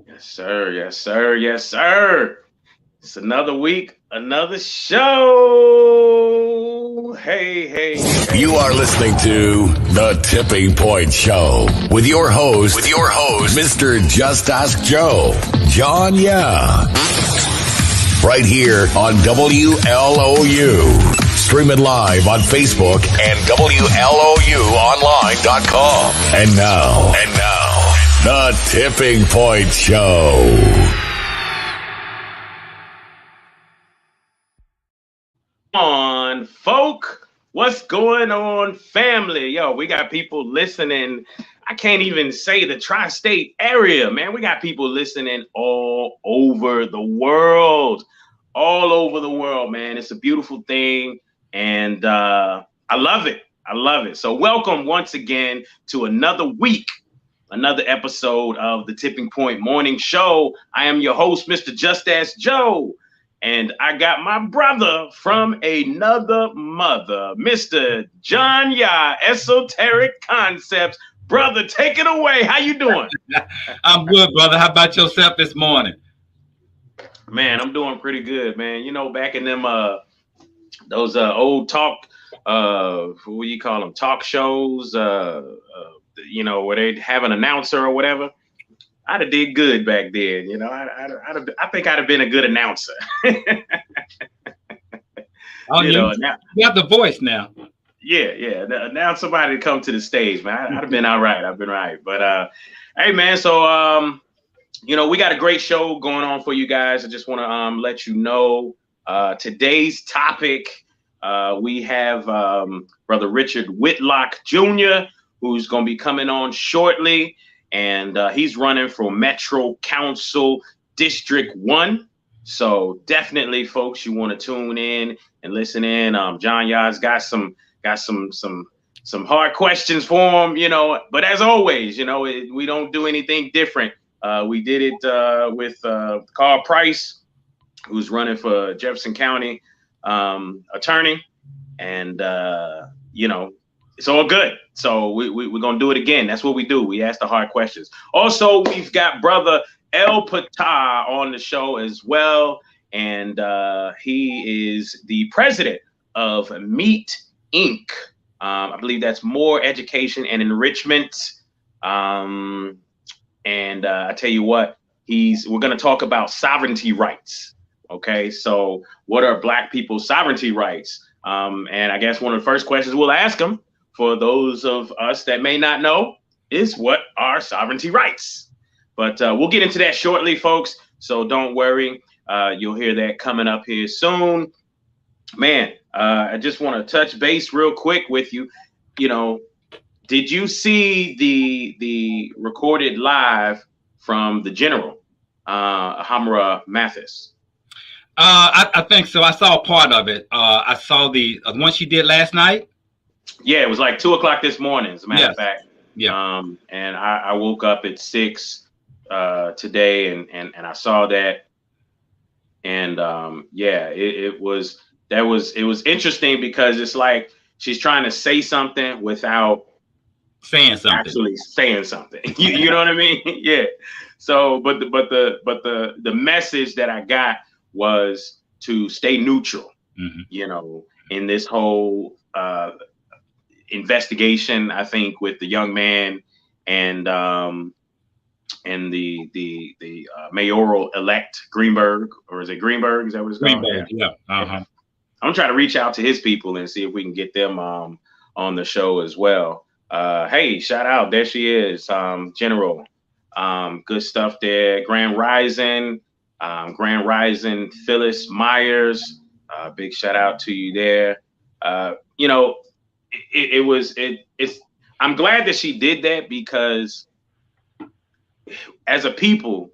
Yes, sir. Yes, sir. Yes, sir. It's another week, another show. Hey, hey, You hey. are listening to The Tipping Point Show with your host, Mr. Just Ask Joe, John Yeah. Right here on WLOU. Stream it live on Facebook and WLOUonline.com. And now, The Tipping Point Show. On, folk. What's going on, family? Yo, we got people listening. I can't even say the tri-state area, man. We got people listening all over the world. All over the world, man. It's a beautiful thing. And I love it. I love it. So welcome once again to another week, another episode of the Tipping Point Morning Show. I am your host, Mr. Just Ask Joe. And I got my brother from another mother, Mr. John Ya, Esoteric Concepts. Brother, take it away. How you doing? I'm good, brother. How about yourself this morning? Man, I'm doing pretty good, man. You know, back in them those old talk, what do you call them? Talk shows, you know, where they'd have an announcer or whatever. I'd have did good back then, you know. I think I'd have been a good announcer. Oh, you know, you have the voice now. Yeah. Now somebody to come to the stage, man. I'd have been all right. I've been right. But hey, man. So you know, we got a great show going on for you guys. I just want to let you know today's topic. We have Brother Richard Whitlock Jr., who's going to be coming on shortly. And he's running for Metro Council District 1. So definitely, folks, you want to tune in and listen in. John Yah's got some hard questions for him, you know. But as always, you know, we don't do anything different. We did it with Carl Price, who's running for Jefferson County attorney, and you know. It's all good. So we're going to do it again. That's what we do. We ask the hard questions. Also, we've got brother Ptah on the show as well. And he is the president of Meet Inc. I believe that's More Education and Enrichment. And I tell you what, we're going to talk about sovereignty rights. Okay, so what are Black people's sovereignty rights? And I guess one of the first questions we'll ask him, for those of us that may not know, is what are sovereignty rights? But we'll get into that shortly, folks. So don't worry. You'll hear that coming up here soon. Man, I just want to touch base real quick with you. You know, did you see the recorded live from the General, Hamra Mathis? I think so. I saw part of it. I saw the one she did last night. Yeah, it was like 2:00 this morning, as a matter of fact. Yeah. And I woke up at 6 today and I saw that. And yeah, it was interesting because it's like she's trying to say something without saying something. Actually saying something. You know what I mean? Yeah. So but the message that I got was to stay neutral, you know, in this whole investigation, I think, with the young man and the mayoral elect Greenberg, or is it Greenberg? Is that what it's called? Greenberg, yeah. I'm trying to reach out to his people and see if we can get them on the show as well. Hey, shout out, there she is, General. Good stuff there. Grand Rising, Phyllis Myers. Big shout out to you there. You know, I'm glad that she did that, because as a people,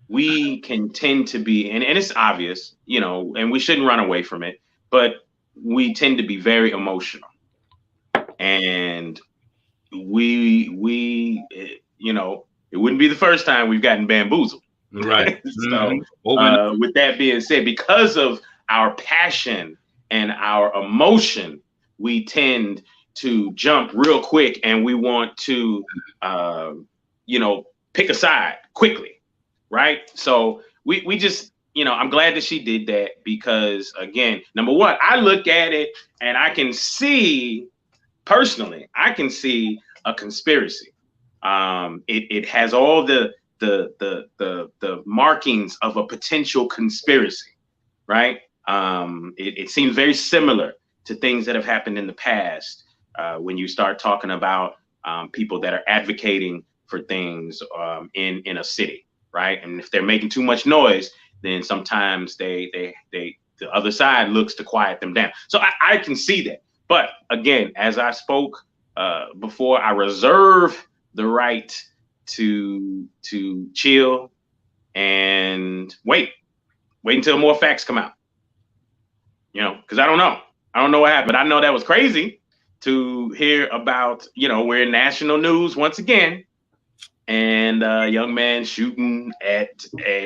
we can tend to be, and it's obvious, you know, and we shouldn't run away from it, but we tend to be very emotional. And we you know, it wouldn't be the first time we've gotten bamboozled. Right. So with that being said, because of our passion and our emotion, we tend to jump real quick, and we want to, you know, pick a side quickly, right? So we just, I'm glad that she did that because, again, number one, I look at it and I can see personally, a conspiracy. It has all the markings of a potential conspiracy, right? It seems very similar to things that have happened in the past when you start talking about people that are advocating for things in a city, right? And if they're making too much noise, then sometimes the other side looks to quiet them down. So I can see that. But again, as I spoke before, I reserve the right to chill and wait until more facts come out. Because I don't know what happened. I know that was crazy to hear about. We're in national news once again, and a young man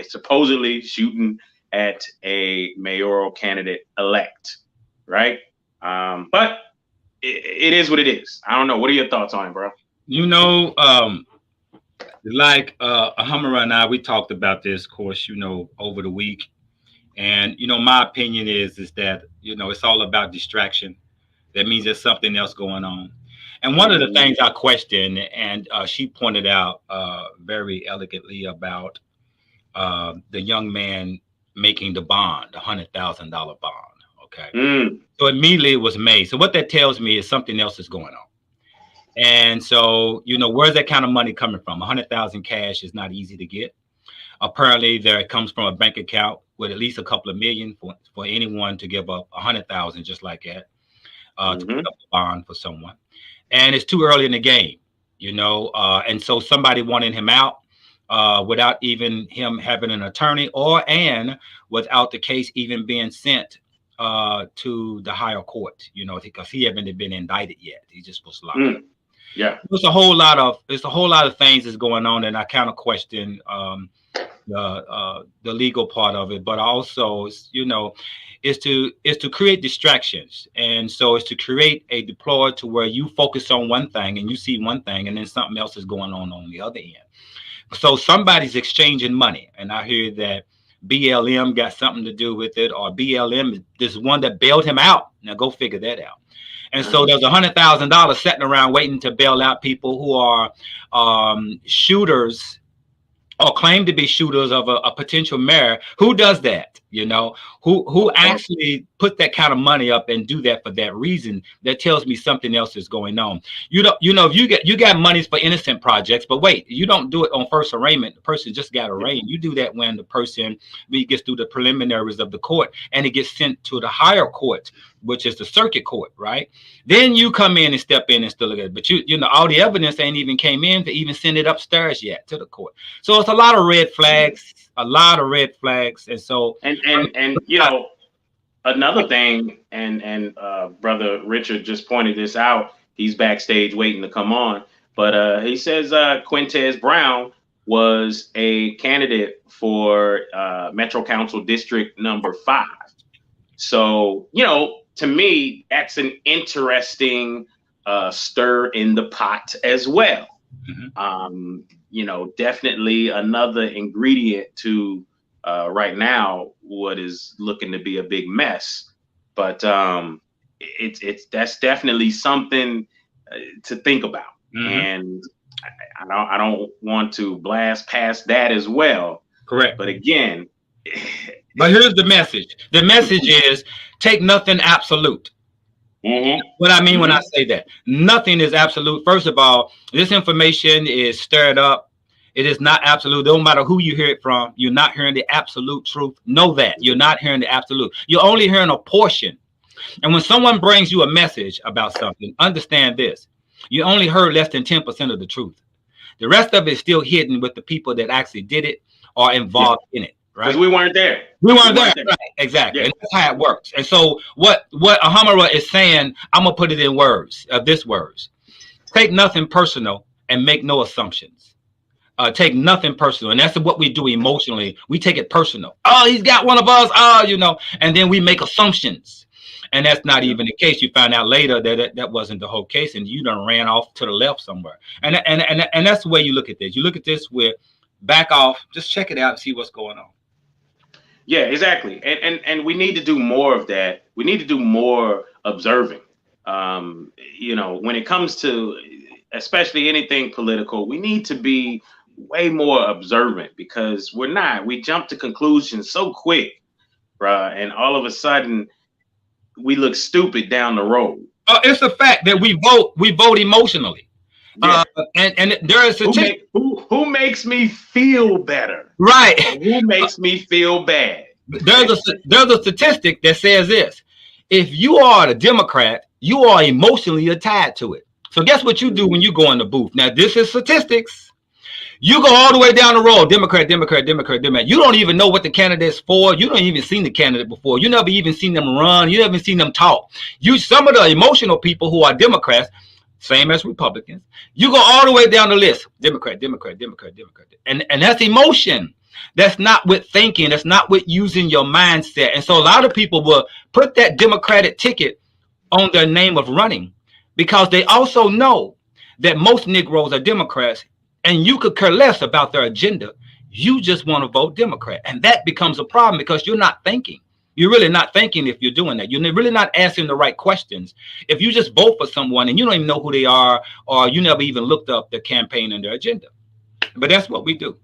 supposedly shooting at a mayoral candidate elect, right? But it is what it is. I don't know. What are your thoughts on it, bro? Hamara and I, we talked about this, of course, over the week. And, my opinion is that, it's all about distraction. That means there's something else going on. And one of the things I questioned, and she pointed out very elegantly about the young man making the bond, the $100,000 bond. Okay. So immediately it was made. So what that tells me is something else is going on. And so, where's that kind of money coming from? 100,000 cash is not easy to get. Apparently, it comes from a bank account with at least a couple of million for anyone to give up 100,000 just like that to put up a bond for someone. And it's too early in the game, and so somebody wanted him out without even him having an attorney and without the case even being sent to the higher court, because he hasn't been indicted yet. He's just supposed to lock up. Yeah, there's a whole lot of things that's going on, and I kind of question the legal part of it, but also is to create distractions, and so it's to create a deploy to where you focus on one thing and you see one thing, and then something else is going on the other end. So somebody's exchanging money, and I hear that BLM got something to do with it, or BLM is one that bailed him out. Now go figure that out. And so there's $100,000 sitting around waiting to bail out people who are shooters or claim to be shooters of a potential mayor. Who does that? Who actually put that kind of money up and do that for that reason? That tells me something else is going on. If you got monies for innocent projects, but wait, you don't do it on first arraignment. The person just got arraigned. You do that when the person gets through the preliminaries of the court and it gets sent to the higher court, which is the circuit court, right? Then you come in and step in and still look at it. But all the evidence ain't even came in to even send it upstairs yet to the court. So it's a lot of red flags. And so and another thing, and brother Richard just pointed this out. He's backstage waiting to come on, but he says Quintez Brown was a candidate for Metro Council District number 5. So to me, that's an interesting stir in the pot as well. Definitely another ingredient to right now what is looking to be a big mess. But that's definitely something to think about. And I don't want to blast past that as well. Correct. But again, but here's the message. The message is take nothing absolute. What I mean when I say that, nothing is absolute. First of all, this information is stirred up. It is not absolute. Don't matter who you hear it from. You're not hearing the absolute truth. Know that you're not hearing the absolute. You're only hearing a portion. And when someone brings you a message about something, understand this. You only heard less than 10% of the truth. The rest of it is still hidden with the people that actually did it or involved in it. Right? Because we weren't there. We weren't there. Right. Exactly. Yeah. And that's how it works. And so what Ahamara is saying, I'm going to put it in words, this words. Take nothing personal and make no assumptions. Take nothing personal. And that's what we do emotionally. We take it personal. Oh, he's got one of us. And then we make assumptions. And that's not even the case. You find out later that wasn't the whole case, and you done ran off to the left somewhere. And that's the way you look at this. You look at this with back off, just check it out and see what's going on. Yeah, exactly. And we need to do more of that. We need to do more observing. You know, when it comes to especially anything political, we need to be way more observant because we jump to conclusions so quick, bruh, and all of a sudden we look stupid down the road. It's a fact that we vote emotionally. Yeah. And there is who makes me feel better, right? Who makes me feel bad? There's a statistic that says this: if you are a Democrat, you are emotionally attached to it. So guess what you do when you go in the booth? Now this is statistics. You go all the way down the road, Democrat. You don't even know what the candidate's for. You don't even seen the candidate before. You never even seen them run. You never seen them talk. Some of the emotional people who are Democrats, same as Republicans, you go all the way down the list. Democrat. And that's emotion. That's not with thinking. That's not with using your mindset. And so a lot of people will put that Democratic ticket on their name of running because they also know that most Negroes are Democrats. And you could care less about their agenda. You just want to vote Democrat. And that becomes a problem because you're not thinking. You're really not thinking if you're doing that. You're really not asking the right questions. If you just vote for someone and you don't even know who they are, or you never even looked up their campaign and their agenda. But that's what we do.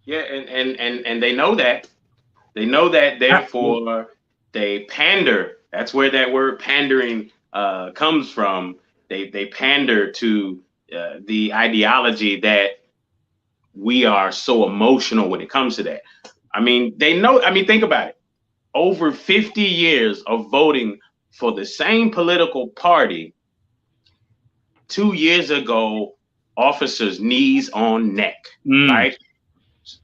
Yeah, and they know that. They know that, therefore they pander. That's where that word pandering comes from. They pander to the ideology that we are so emotional when it comes to that. I mean, they know. I mean, think about it. Over 50 years of voting for the same political party. 2 years ago, officers' knees on neck, right?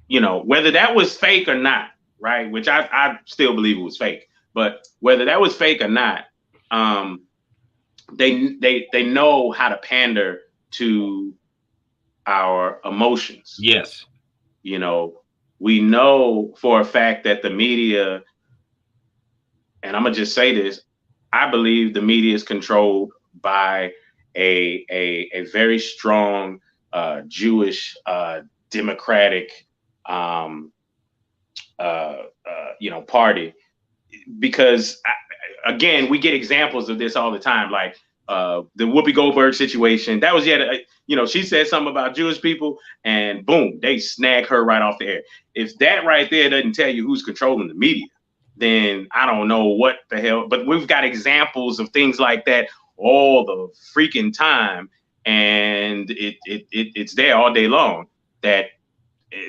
You know, whether that was fake or not, right? Which I still believe it was fake. But whether that was fake or not, they know how to pander to our emotions. Yes. You know, we know for a fact that the media, and I'm gonna just say this, I believe the media is controlled by a very strong Jewish Democratic party, because again, we get examples of this all the time, like the Whoopi Goldberg situation. That was she said something about Jewish people and boom, they snag her right off the air. If that right there doesn't tell you who's controlling the media, then I don't know what the hell. But we've got examples of things like that all the freaking time, and it's there all day long. That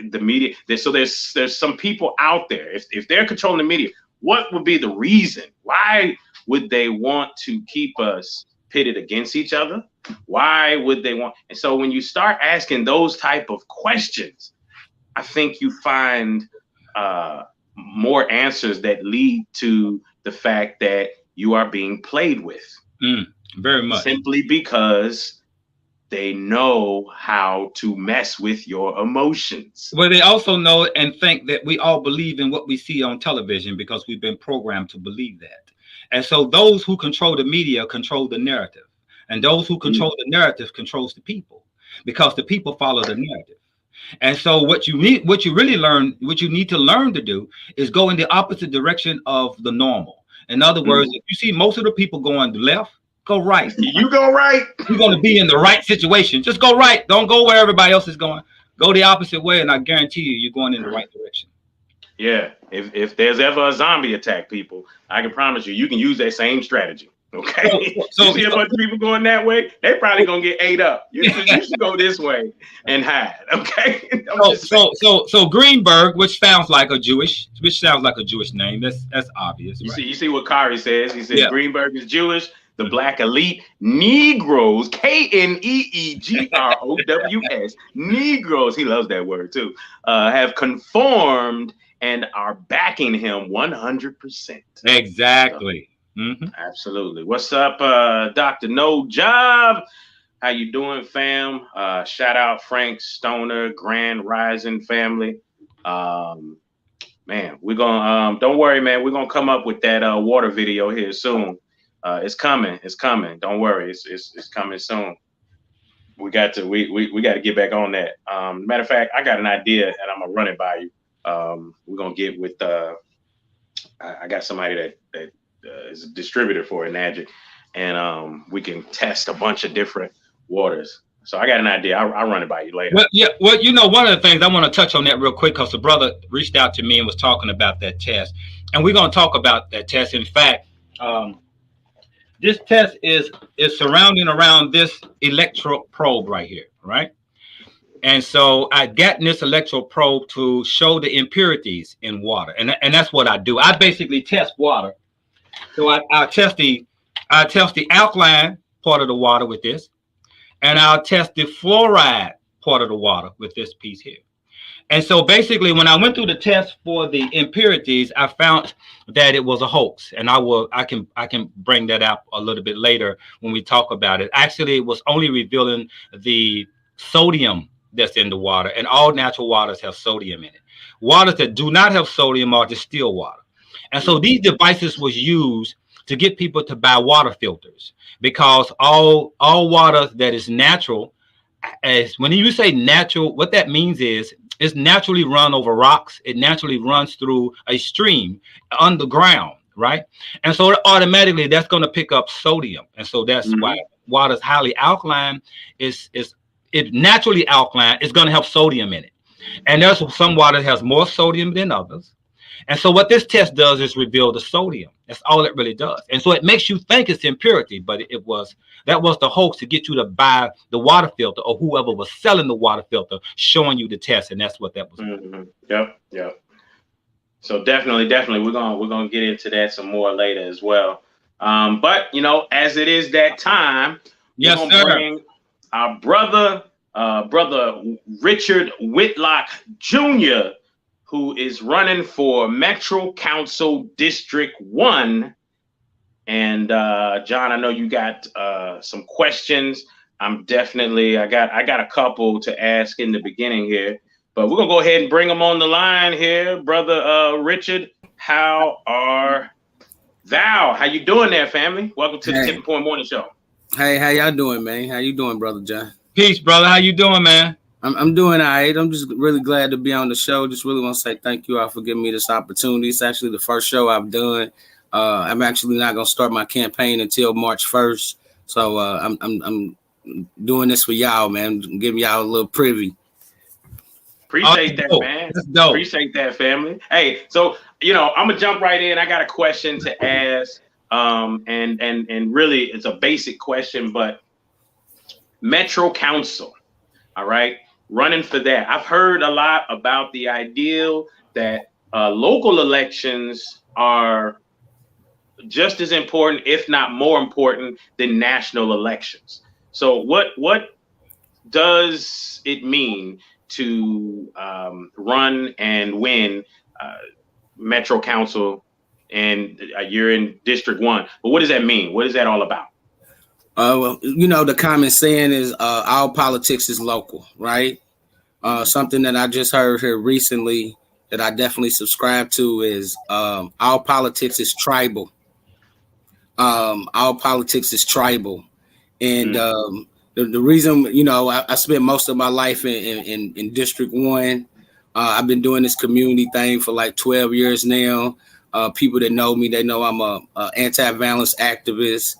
the media. So there's some people out there. If they're controlling the media, what would be the reason? Why would they want to keep us pitted against each other? Why would they want? And so when you start asking those type of questions, I think you find more answers that lead to the fact that you are being played with. Very much. Simply because they know how to mess with your emotions. Well, they also know and think that we all believe in what we see on television because we've been programmed to believe that. And so those who control the media control the narrative. And those who control the narrative controls the people, because the people follow the narrative. And so what you need to learn to do is go in the opposite direction of the normal. In other words, if you see most of the people going left, go right. You go right. You're going to be in the right situation. Just go right. Don't go where everybody else is going. Go the opposite way, and I guarantee you're going in the right direction. Yeah. If there's ever a zombie attack, people, I can promise you can use that same strategy. Okay. So you see a bunch of people going that way, they probably gonna get ate up. You should go this way and hide. Okay. So Greenberg, which sounds like a Jewish name. That's obvious. You see what Kari says. He says Greenberg is Jewish. The black elite Negroes, K-N-E-E-G-R-O-W-S, Negroes, he loves that word too, have conformed and are backing him 100%. Exactly. Absolutely. What's up, Dr. No Job? How you doing, fam? Shout out Frank Stoner, Grand Rising family. Man, we're gonna don't worry, man. We're gonna come up with that water video here soon. It's coming. Don't worry. It's coming soon. we got to get back on that. Matter of fact, I got an idea, and I'm gonna run it by you. We're gonna get with. I got somebody that is a distributor for it, Magic, and we can test a bunch of different waters. So I got an idea. I'll run it by you later. Well, yeah. Well, you know, one of the things I want to touch on that real quick, because the brother reached out to me and was talking about that test, and we're gonna talk about that test. In fact, this test is surrounding around this electro probe right here, right? And so I got this electro probe to show the impurities in water, and that's what I do. I basically test water. So I test the alkaline part of the water with this, and I'll test the fluoride part of the water with this piece here. And so basically, when I went through the test for the impurities, I found that it was a hoax, and I can bring that up a little bit later when we talk about it. Actually, it was only revealing the sodium that's in the water, and all natural waters have sodium in it. Waters that do not have sodium are distilled water. And so these devices was used to get people to buy water filters, because all water that is natural, as when you say natural, what that means is it's naturally run over rocks. It naturally runs through a stream underground, right? And so automatically that's going to pick up sodium. And so that's why water is highly alkaline. It's naturally alkaline. It's going to have sodium in it. And there's some water that has more sodium than others. And so what this test does is reveal the sodium. That's all it really does. And so it makes you think it's impurity, but that was the hoax to get you to buy the water filter, or whoever was selling the water filter showing you the test, and that's what that was. Yep. So definitely, we're gonna get into that some more later as well. But you know, as it is that time, yes, we're gonna bring our brother Richard Whitlock Jr., who is running for Metro Council District 1. And John, I know you got some questions. I got a couple to ask in the beginning here, but we're gonna go ahead and bring them on the line here. Brother Richard, how are thou? How you doing there, family? Welcome to the Tipping Point Morning Show. Hey, how y'all doing, man? How you doing, Brother John? Peace, brother. How you doing, man? I'm doing all right. I'm just really glad to be on the show. Just really want to say thank you all for giving me this opportunity. It's actually the first show I've done. I'm actually not going to start my campaign until March 1st. So I'm doing this for y'all, man. I'm giving y'all a little privy. Appreciate that, man. Appreciate that, family. Hey, so, you know, I'm going to jump right in. I got a question to ask. And really, it's a basic question, but Metro Council, all right? Running for that. I've heard a lot about the ideal that local elections are just as important, if not more important, than national elections. So what does it mean to run and win Metro Council, and you're in District 1? But what does that mean? What is that all about? Well, you know, the common saying is all politics is local, right? Something that I just heard here recently that I definitely subscribe to is all politics is tribal. All politics is tribal. And the reason, you know, I spent most of my life in District 1. I've been doing this community thing for like 12 years now. People that know me, they know I'm a anti-violence activist,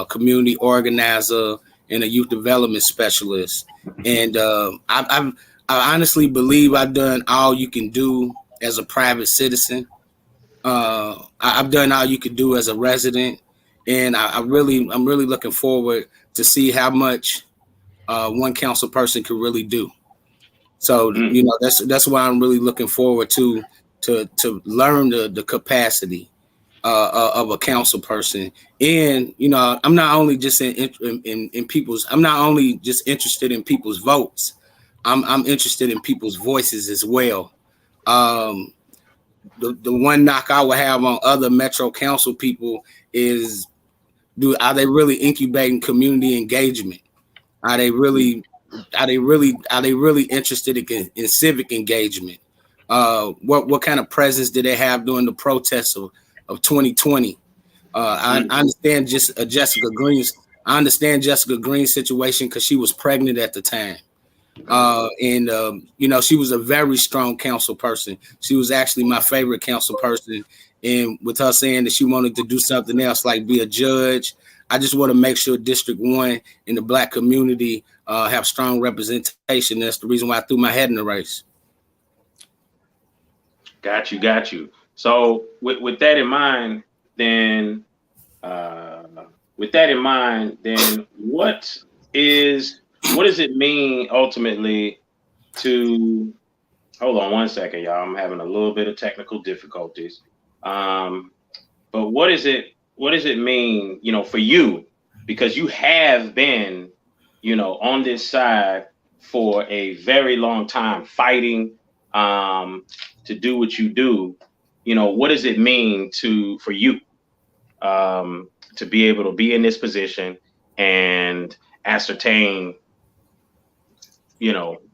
community organizer, and a youth development specialist. And I honestly believe I've done all you can do as a private citizen. I've done all you could do as a resident, and I'm really looking forward to see how much one council person can really do. So you know, that's why I'm really looking forward to learn the capacity of a council person. And you know, I'm not only just in people's. I'm not only just interested in people's votes. I'm interested in people's voices as well. The one knock I would have on other Metro Council people is, are they really incubating community engagement? Are they really interested in civic engagement? What kind of presence did they have during the protests of 2020? I understand just Jessica Green's. I understand Jessica Green's situation because she was pregnant at the time. She was a very strong council person. She was actually my favorite council person. And with her saying that she wanted to do something else, like be a judge, I just want to make sure District 1 and the Black community have strong representation. That's the reason why I threw my head in the race. Got you. So with that in mind, then what does it mean ultimately to, hold on one second, y'all, I'm having a little bit of technical difficulties. But what does it mean, for you, because you have been, on this side for a very long time, fighting to do what you do. What does it mean for you to be able to be in this position and ascertain,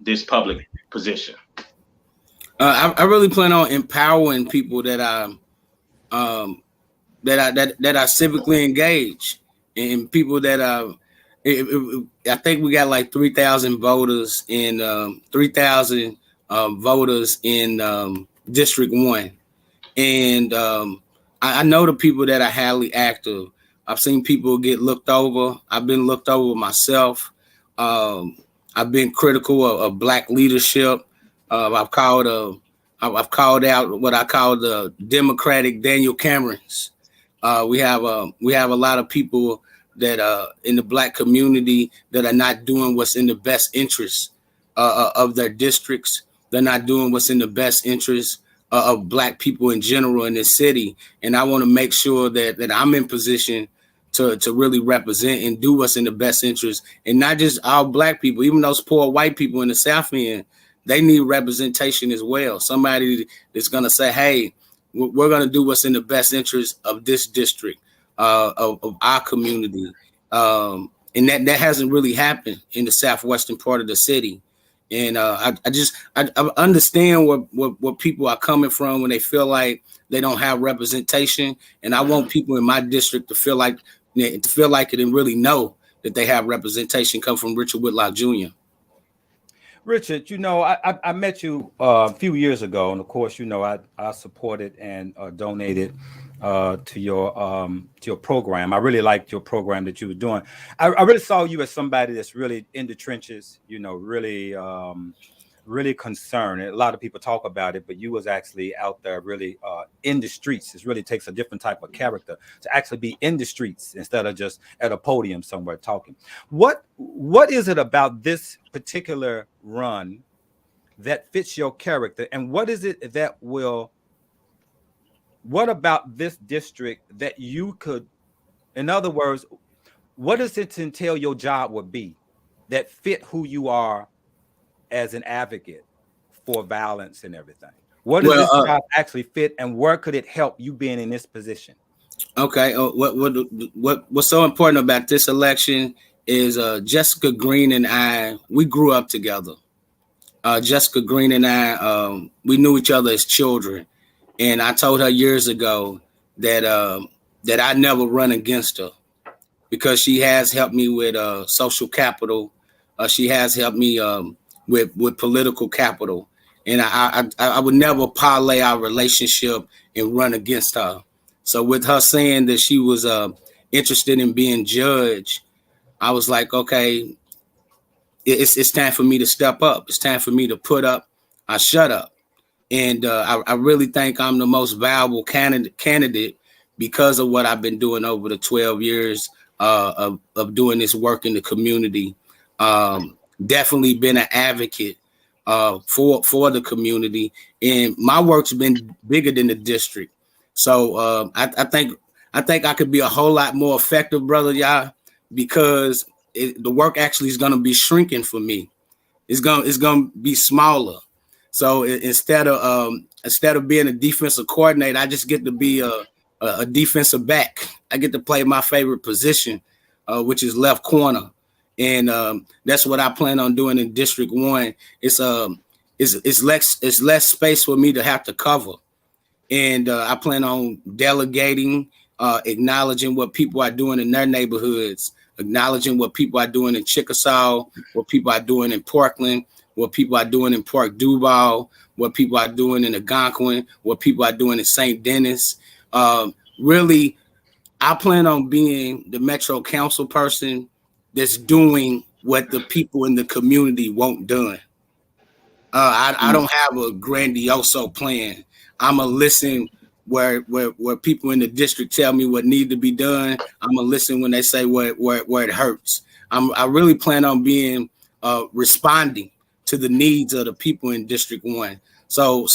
this public position? I really plan on empowering people that are civically engaged, and people that I think we got like 3,000 voters in District 1, and I know the people that are highly active. I've seen people get looked over. I've been looked over myself. I've been critical of Black leadership. I've called out what I call the Democratic Daniel Camerons. We have a lot of people that in the Black community that are not doing what's in the best interest of their districts. They're not doing what's in the best interest of Black people in general in this city. And I want to make sure that I'm in position to really represent and do what's in the best interest, and not just all Black people, even those poor white people in the South End. They need representation as well. Somebody that's going to say, hey, we're going to do what's in the best interest of this district, of our community. And that hasn't really happened in the southwestern part of the city. And I understand where people are coming from when they feel like they don't have representation. And I want people in my district to feel like it and really know that they have representation. Come from Richard Whitlock Jr. Richard, I met you a few years ago, and of course, I supported and donated to your program. I really liked your program that you were doing. I really saw you as somebody that's really in the trenches, really concerned. And a lot of people talk about it, but you was actually out there really in the streets. It really takes a different type of character to actually be in the streets instead of just at a podium somewhere talking. What is it about this particular run that fits your character? And what is it what about this district that you could, in other words, what does it entail your job would be that fit who you are as an advocate for violence and everything? What does this job actually fit, and where could it help you being in this position? Okay. What's so important about this election is Jessica Green and I, we grew up together. Jessica Green and I, we knew each other as children. And I told her years ago that I never run against her because she has helped me with social capital. She has helped me with political capital. And I would never parlay our relationship and run against her. So with her saying that she was interested in being judge, I was like, okay, it's time for me to step up. It's time for me to put up, I shut up. And I really think I'm the most valuable candidate because of what I've been doing over the 12 years of doing this work in the community. Definitely been an advocate for the community, and my work's been bigger than the district. So I think I could be a whole lot more effective, brother, y'all, because the work actually is going to be shrinking for me. It's going to be smaller. So instead of being a defensive coordinator, I just get to be a defensive back. I get to play my favorite position, which is left corner. And that's what I plan on doing in District 1. It's less space for me to have to cover. And I plan on delegating, acknowledging what people are doing in their neighborhoods. acknowledging what people are doing in Chickasaw, what people are doing in Portland, what people are doing in Park Duval, what people are doing in Algonquin, what people are doing in St. Denis. Really, I plan on being the Metro Council person that's doing what the people in the community want done. I don't have a grandioso plan. I'm going to listen where people in the district tell me what need to be done. I'm going to listen when they say where it hurts. I really plan on being responding to the needs of the people in District 1. So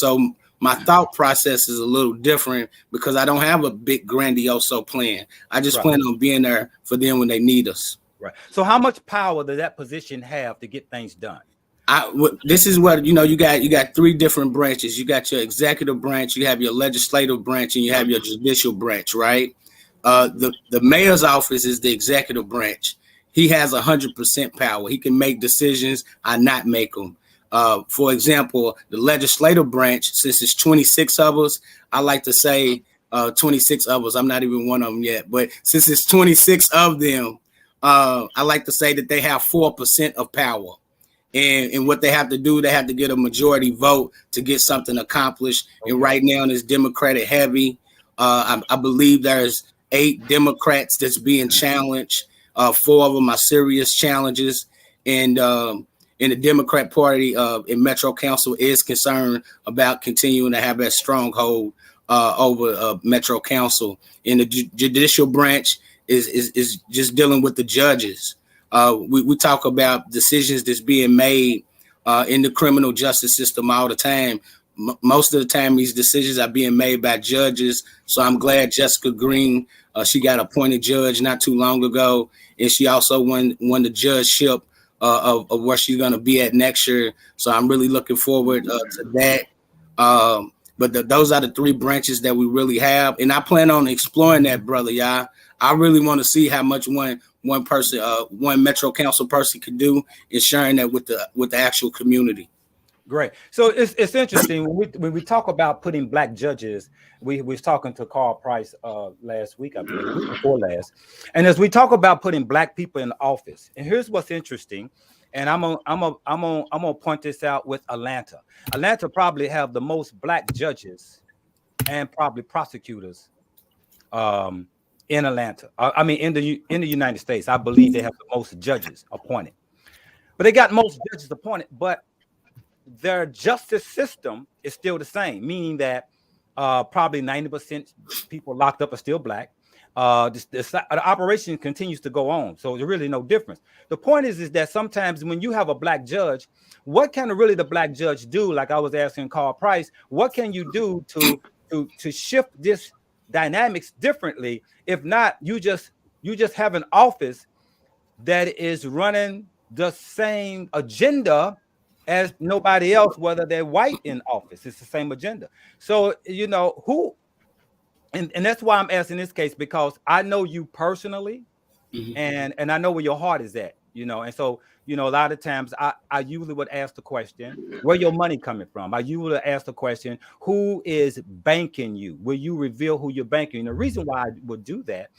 my thought process is a little different because I don't have a big grandioso plan. I just plan on being there for them when they need us. Right. So how much power does that position have to get things done? This is what, you got three different branches. You got your executive branch, you have your legislative branch, and you have your judicial branch, right? The mayor's office is the executive branch. He has 100% power. He can make decisions or not make them. For example, the legislative branch, since it's 26 of us, I like to say 26 of us. I'm not even one of them yet, but since it's 26 of them, I like to say that they have 4% of power. And what they have to do, they have to get a majority vote to get something accomplished. And right now, it's Democratic heavy. I believe there's 8 Democrats that's being challenged. 4 of them are serious challenges. And the Democrat Party in Metro Council is concerned about continuing to have that stronghold over Metro Council. And the judicial branch is just dealing with the judges. We talk about decisions that's being made in the criminal justice system all the time. Most of the time, these decisions are being made by judges. So I'm glad Jessica Green, she got appointed judge not too long ago, and she also won the judgeship of where she's going to be at next year. So I'm really looking forward to that. But those are the 3 branches that we really have, and I plan on exploring that, brother. Y'all, I really want to see how much one person, one Metro Council person could do in sharing that with the actual community. Great. So it's interesting when we talk about putting Black judges. We was talking to Carl Price last week, I believe, week before last, and as we talk about putting Black people in office, and here's what's interesting, and I'm gonna point this out with Atlanta. Atlanta probably have the most Black judges and probably prosecutors in Atlanta. I mean, in the United States, I believe they have the most judges appointed, but they got most judges appointed, but their justice system is still the same, meaning that probably 90% people locked up are still Black. The operation continues to go on, so there's really no difference. The point is that sometimes when you have a Black judge, what can really the Black judge do? Like I was asking Carl Price, what can you do to shift this dynamics differently? If not, you just have an office that is running the same agenda as nobody else, whether they're white in office. It's the same agenda. So, who, and that's why I'm asking this case, because I know you personally, and I know where your heart is at, and so, a lot of times I usually would ask the question, where your money coming from? I usually ask the question, who is banking you? Will you reveal who you're banking? And the reason why I would do that,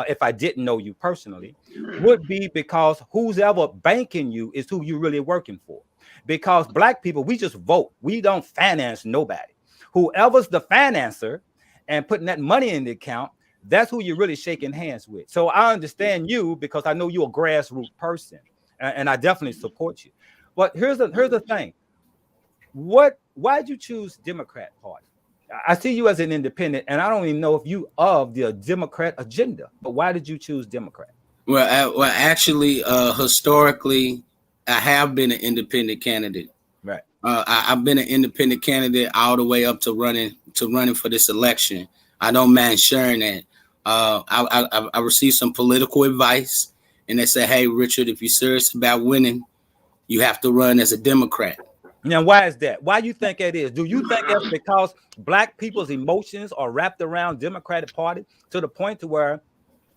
if I didn't know you personally, would be because who's ever banking you is who you're really working for. Because Black people, we just vote. We don't finance nobody. Whoever's the financer and putting that money in the account, that's who you're really shaking hands with. So I understand you because I know you're a grassroots person, and I definitely support you. But here's the thing. Why'd you choose Democrat Party? I see you as an independent, and I don't even know if you of the Democrat agenda. But why did you choose Democrat? Well, actually, historically, I have been an independent candidate. Right. I've been an independent candidate all the way up to running for this election. I don't mind sharing that. I received some political advice, and they said, "Hey, Richard, if you're serious about winning, you have to run as a Democrat." Now, why is that? Why do you think that is? Do you think that's because Black people's emotions are wrapped around Democratic Party to the point to where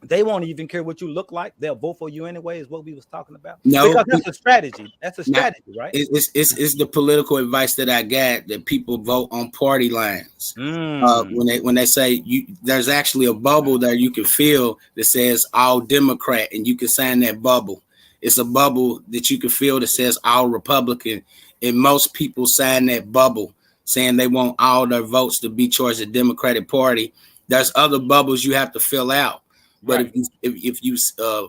they won't even care what you look like. They'll vote for you anyway, is what we was talking about. No, because that's a strategy. That's a strategy, right? It's the political advice that I got, that people vote on party lines. When they say there's actually a bubble there you can feel that says all Democrat, and you can sign that bubble. It's a bubble that you can feel that says all Republican, and most people sign that bubble saying they want all their votes to be towards the Democratic Party. There's other bubbles you have to fill out. But right. if you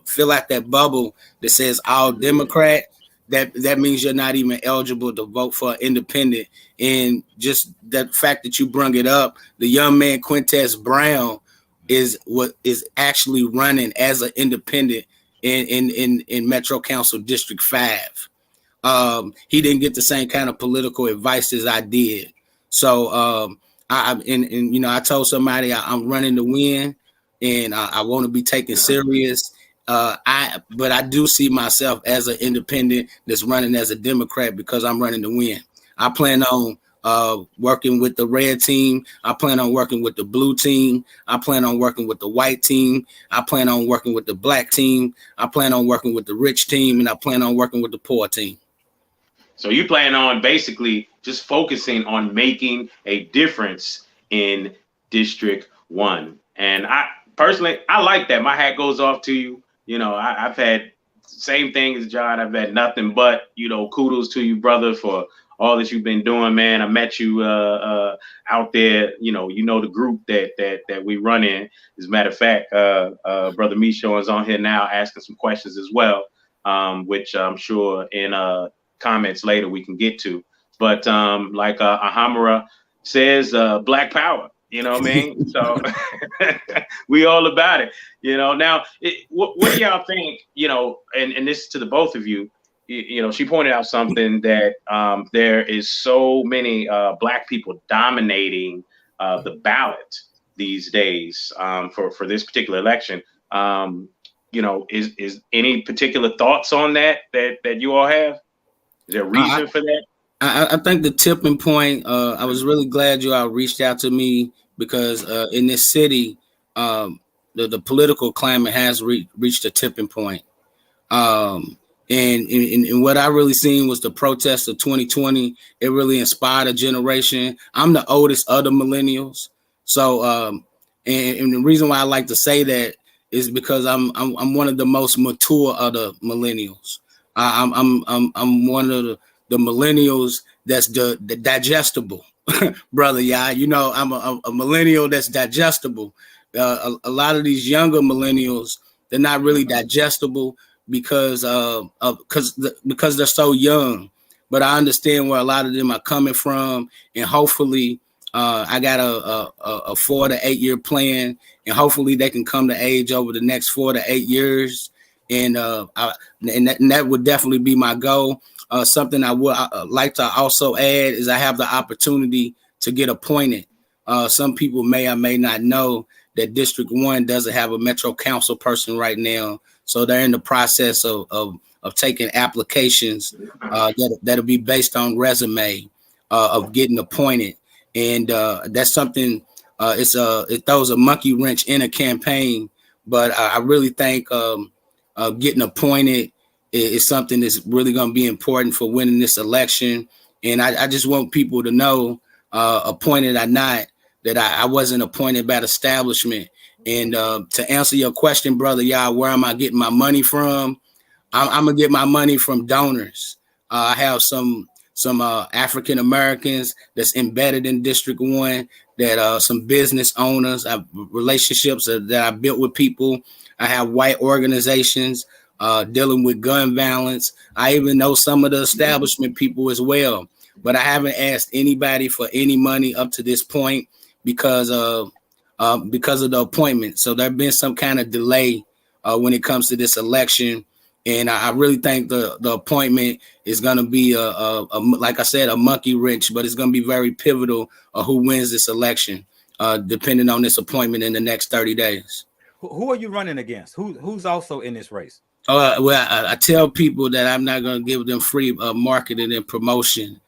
fill out that bubble that says all Democrat, that means you're not even eligible to vote for independent. And just that fact that you brung it up, the young man Quintez Brown is what is actually running as an independent in Metro Council District 5. He didn't get the same kind of political advice as I did. So I told somebody I'm running to win. And I want to be taken serious. But I do see myself as an independent that's running as a Democrat because I'm running to win. I plan on working with the red team. I plan on working with the blue team. I plan on working with the white team. I plan on working with the black team. I plan on working with the rich team, and I plan on working with the poor team. So you plan on basically just focusing on making a difference in District 1. And personally, I like that. My hat goes off to you. I've had same thing as John. I've had nothing but, kudos to you, brother, for all that you've been doing, man. I met you out there, the group that we run in. As a matter of fact, Brother Micho is on here now asking some questions as well, which I'm sure in comments later we can get to. But like Ahamara says, Black Power. You know what I mean? So we all about it, Now, what do y'all think, and this is to the both of you, she pointed out something that there is so many Black people dominating the ballot these days for this particular election. Is any particular thoughts on that you all have? Is there a reason for that? I think the tipping point, I was really glad you all reached out to me, because in this city, the political climate has reached a tipping point. And what I really seen was the protest of 2020. It really inspired a generation. I'm the oldest of the millennials. So, and the reason why I like to say that is because I'm one of the most mature of the millennials. I'm one of the millennials that's the digestible. Brother, I'm a millennial that's digestible. A lot of these younger millennials, they're not really digestible because they're so young. But I understand where a lot of them are coming from, and hopefully, I got a 4 to 8 year plan, and hopefully they can come to age over the next 4 to 8 years, and that would definitely be my goal. Something I would like to also add is I have the opportunity to get appointed. Some people may or may not know that District 1 doesn't have a Metro Council person right now. So they're in the process of taking applications that'll be based on resume of getting appointed. And that's something, it throws a monkey wrench in a campaign. But I really think getting appointed is something that's really going to be important for winning this election. And I just want people to know, appointed or not, that I wasn't appointed by the establishment. And to answer your question, brother, where am I getting my money from? I'm going to get my money from donors. I have some African Americans that's embedded in District 1, that some business owners, I have relationships that I built with people. I have white organizations dealing with gun violence. I even know some of the establishment people as well, but I haven't asked anybody for any money up to this point because of the appointment. So there's been some kind of delay when it comes to this election. And I really think the appointment is going to be like I said, a monkey wrench, but it's going to be very pivotal of who wins this election, depending on this appointment in the next 30 days. Who are you running against? Who's also in this race? Well, I tell people that I'm not going to give them free marketing and promotion,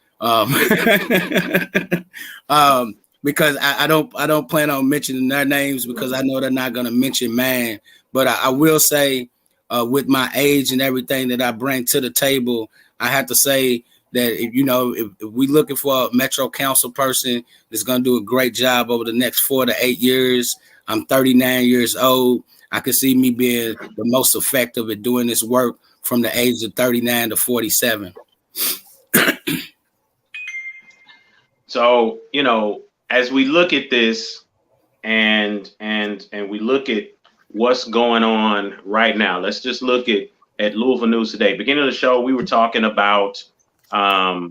because I don't plan on mentioning their names, because I know they're not going to mention mine. But I will say, with my age and everything that I bring to the table, I have to say that if we're looking for a Metro Council person that's going to do a great job over the next 4 to 8 years, I'm 39 years old. I can see me being the most effective at doing this work from the age of 39 to 47. So, as we look at this and we look at what's going on right now, let's just look at Louisville News today. Beginning of the show, we were talking about, what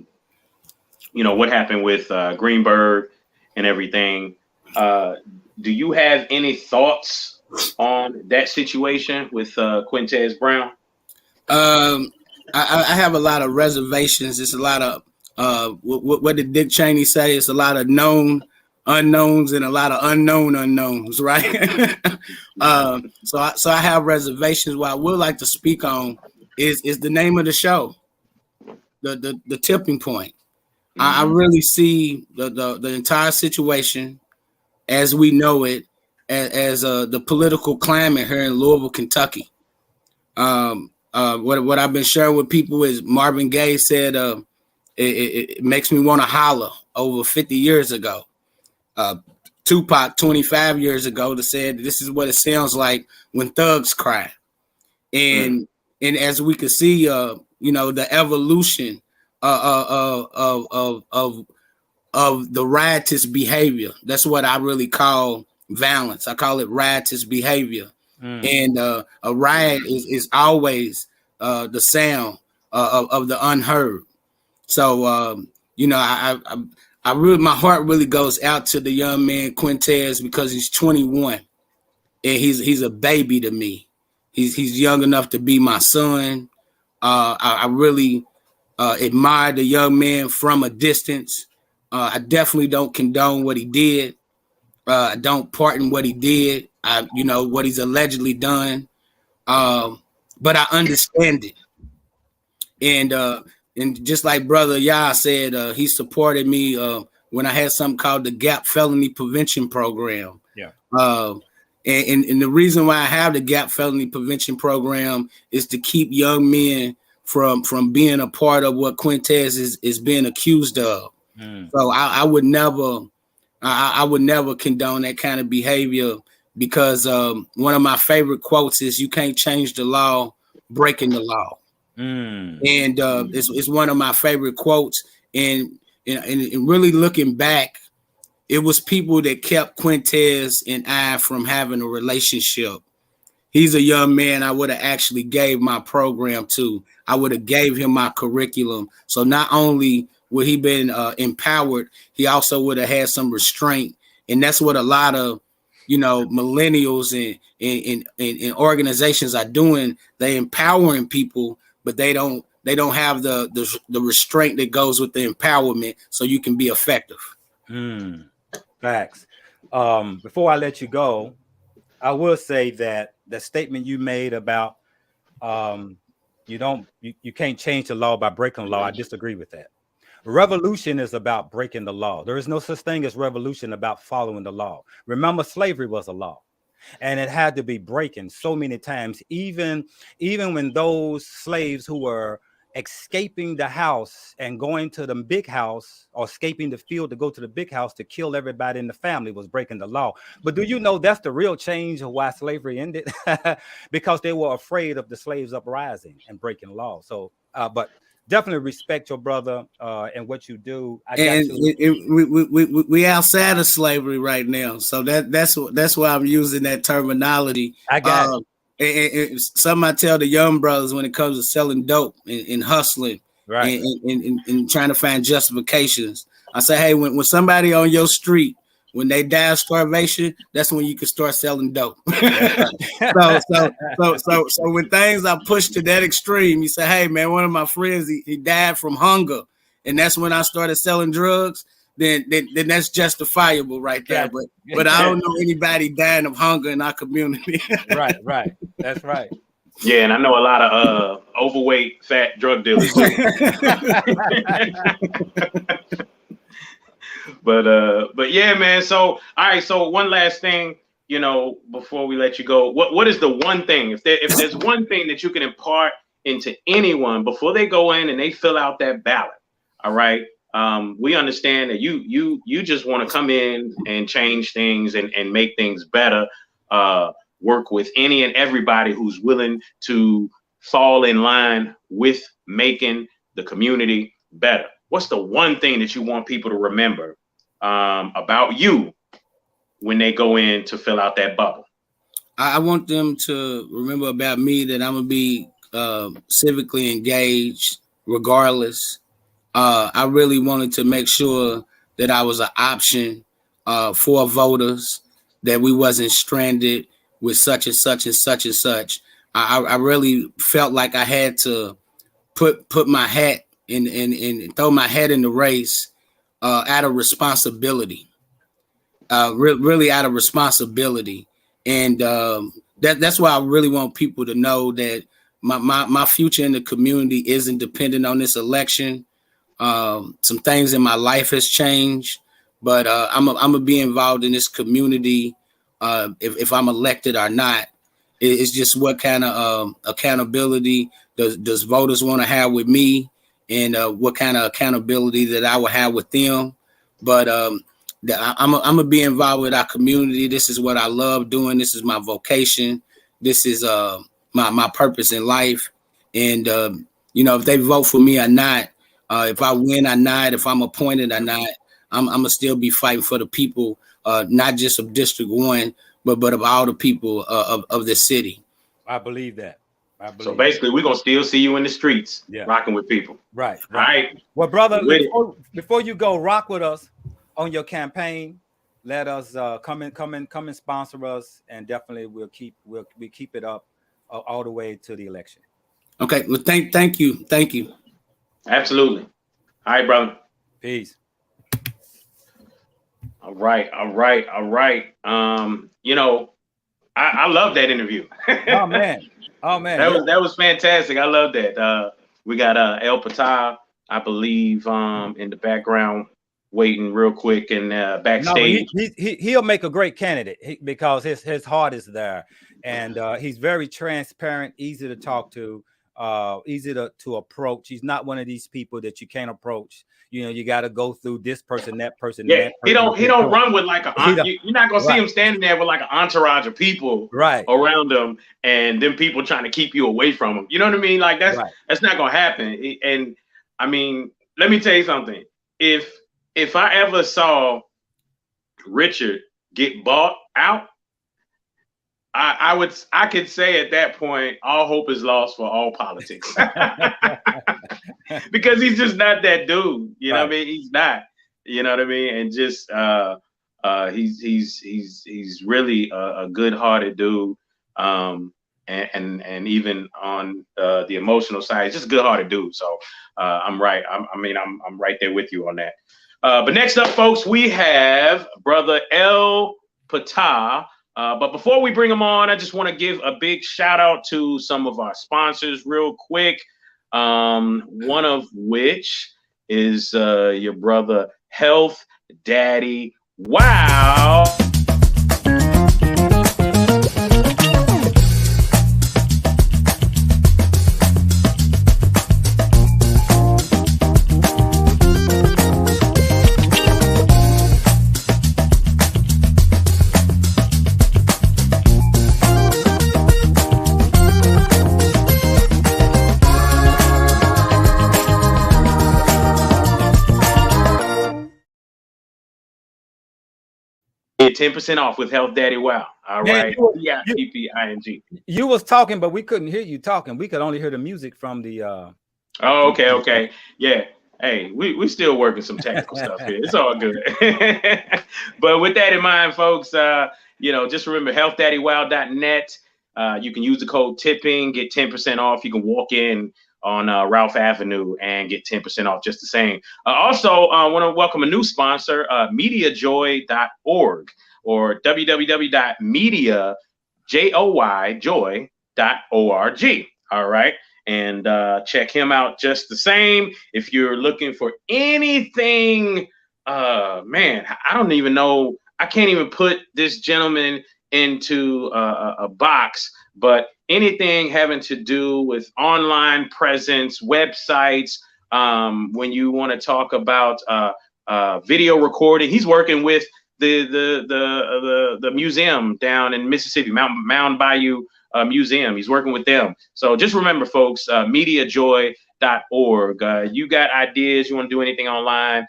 happened with Greenberg and everything. Do you have any thoughts on that situation with Quintez Brown? I have a lot of reservations. It's a lot of what did Dick Cheney say? It's a lot of known unknowns and a lot of unknown unknowns, right? So I have reservations. What I would like to speak on is the name of the show, the tipping point. Mm-hmm. I really see the entire situation as we know it as the political climate here in Louisville, Kentucky. What I've been sharing with people is Marvin Gaye said, it makes me want to holler over 50 years ago. Tupac 25 years ago said, this is what it sounds like when thugs cry. And as we can see, the evolution of the riotous behavior. That's what I really call violence. I call it riotous behavior. And a riot is always the sound of the unheard. So, I really, my heart really goes out to the young man Quintez because he's 21 and he's a baby to me. He's young enough to be my son. I really admire the young man from a distance. I definitely don't condone what he did. I don't pardon what he did. What he's allegedly done. But I understand it. And just like Brother Yah said, he supported me when I had something called the GAP Felony Prevention Program. Yeah. And the reason why I have the GAP Felony Prevention Program is to keep young men from being a part of what Quintez is being accused of. So I would never condone that kind of behavior because one of my favorite quotes is, "You can't change the law, breaking the law." And it's one of my favorite quotes. And really looking back, it was people that kept Quintez and I from having a relationship. He's a young man I would have actually gave my program to. I would have gave him my curriculum. So not only would he been empowered, he also would have had some restraint. And that's what a lot of millennials and organizations are doing. They empowering people, but they don't have the restraint that goes with the empowerment, so you can be effective. Facts. Before I let you go, I will say that the statement you made about you can't change the law by breaking the law, I disagree with that. Revolution is about breaking the law. There is no such thing as revolution about following the law. Remember, slavery was a law. And it had to be breaking so many times, even when those slaves who were escaping the house and going to the big house, or escaping the field to go to the big house to kill everybody in the family, was breaking the law. But do you know that's the real change of why slavery ended? Because they were afraid of the slaves uprising and breaking the law. So, but definitely respect your brother and what you do. We outside of slavery right now, so that's why I'm using that terminology. I got it. And something I tell the young brothers when it comes to selling dope and hustling, right, and trying to find justifications. I say, hey, when somebody on your street, when they die of starvation, that's when you can start selling dope. So when things are pushed to that extreme, you say, hey man, one of my friends, he died from hunger, and that's when I started selling drugs. Then that's justifiable right there. But I don't know anybody dying of hunger in our community. Right. That's right. Yeah, and I know a lot of overweight, fat drug dealers too. But yeah, man. So all right. So one last thing, you know, before we let you go, what is the one thing, if there's one thing that you can impart into anyone before they go in and they fill out that ballot? All right. We understand that you just want to come in and change things and make things better, work with any and everybody who's willing to fall in line with making the community better. What's the one thing that you want people to remember about you when they go in to fill out that bubble? I want them to remember about me that I'm gonna be civically engaged regardless. I really wanted to make sure that I was an option for voters, that we wasn't stranded with such and such and such and such. I really felt like I had to put my hat in and throw my hat in the race out of responsibility, really out of responsibility. And that's why I really want people to know that my future in the community isn't dependent on this election. Some things in my life has changed, but I'm gonna be involved in this community if I'm elected or not. It's just what kind of accountability does voters want to have with me, and what kind of accountability that I will have with them. But I'm gonna be involved with our community. This is what I love doing. This is my vocation. This is my purpose in life. And you know, if they vote for me or not, if I win or not, if I'm appointed or not, I'm gonna still be fighting for the people, not just of District 1, but of all the people of the city. I believe that. So basically, we're gonna still see you in the streets, rocking with people. Right. All right. Well, brother, before you go, rock with us on your campaign. Let us come and sponsor us, and definitely we'll keep it up all the way to the election. Okay. Well, thank you. Absolutely. All right, brother. Peace. All right. You know, I love that interview. Oh man. That was fantastic. I love that. We got El Ptah, I believe, in the background waiting real quick and backstage. No, he'll make a great candidate because his heart is there, and he's very transparent, easy to talk to, easy to approach. He's not one of these people that you can't approach. You know, you got to go through this person, that person. Yeah, that person, he don't run with like you're not gonna see him standing there with like an entourage of people around him, and then people trying to keep you away from him. You know what I mean? Like that's not gonna happen. And I mean, let me tell you something. If I ever saw Richard get bought out, I could say at that point, all hope is lost for all politics. Because he's just not that dude. You know what I mean? He's not. You know what I mean? And just he's really a good-hearted dude. And even on the emotional side, he's just a good-hearted dude. So I'm right. I'm right there with you on that. But next up, folks, we have Brother El Ptah. But before we bring him on, I just want to give a big shout out to some of our sponsors real quick. One of which is your brother Health Daddy Wow. Get 10% off with Health Daddy Wow. All right. PPING. You was talking, but we couldn't hear you talking. We could only hear the music from the Oh, okay. Yeah. Hey, we still working some technical stuff here. It's all good. But with that in mind, folks, just remember healthdaddywow.net. You can use the code tipping, get 10% off. You can walk in on Ralph Avenue and get 10% off just the same. Also, I want to welcome a new sponsor, MediaJoy.org or www.mediajoy.org. All right. And check him out just the same. If you're looking for anything, man, I don't even know. I can't even put this gentleman into a box, but anything having to do with online presence, websites, when you want to talk about video recording, he's working with the museum down in Mississippi, Mound Bayou Museum. He's working with them. So just remember, folks, MediaJoy.org. You got ideas, you want to do anything online,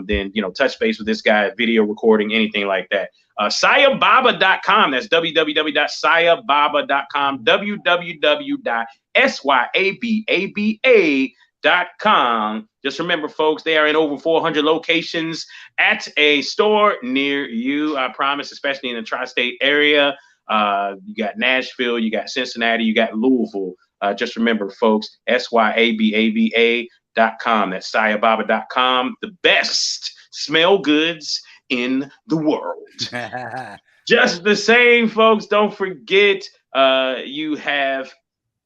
then touch base with this guy, video recording, anything like that. SayaBaba.com. That's www.sayababa.com. www.syababa.com. Just remember, folks, they are in over 400 locations at a store near you. I promise, especially in the tri-state area. You got Nashville, you got Cincinnati, you got Louisville. Just remember, folks, SYABABA.com. That's SayaBaba.com. The best smell goods in the world. Just the same, folks, don't forget you have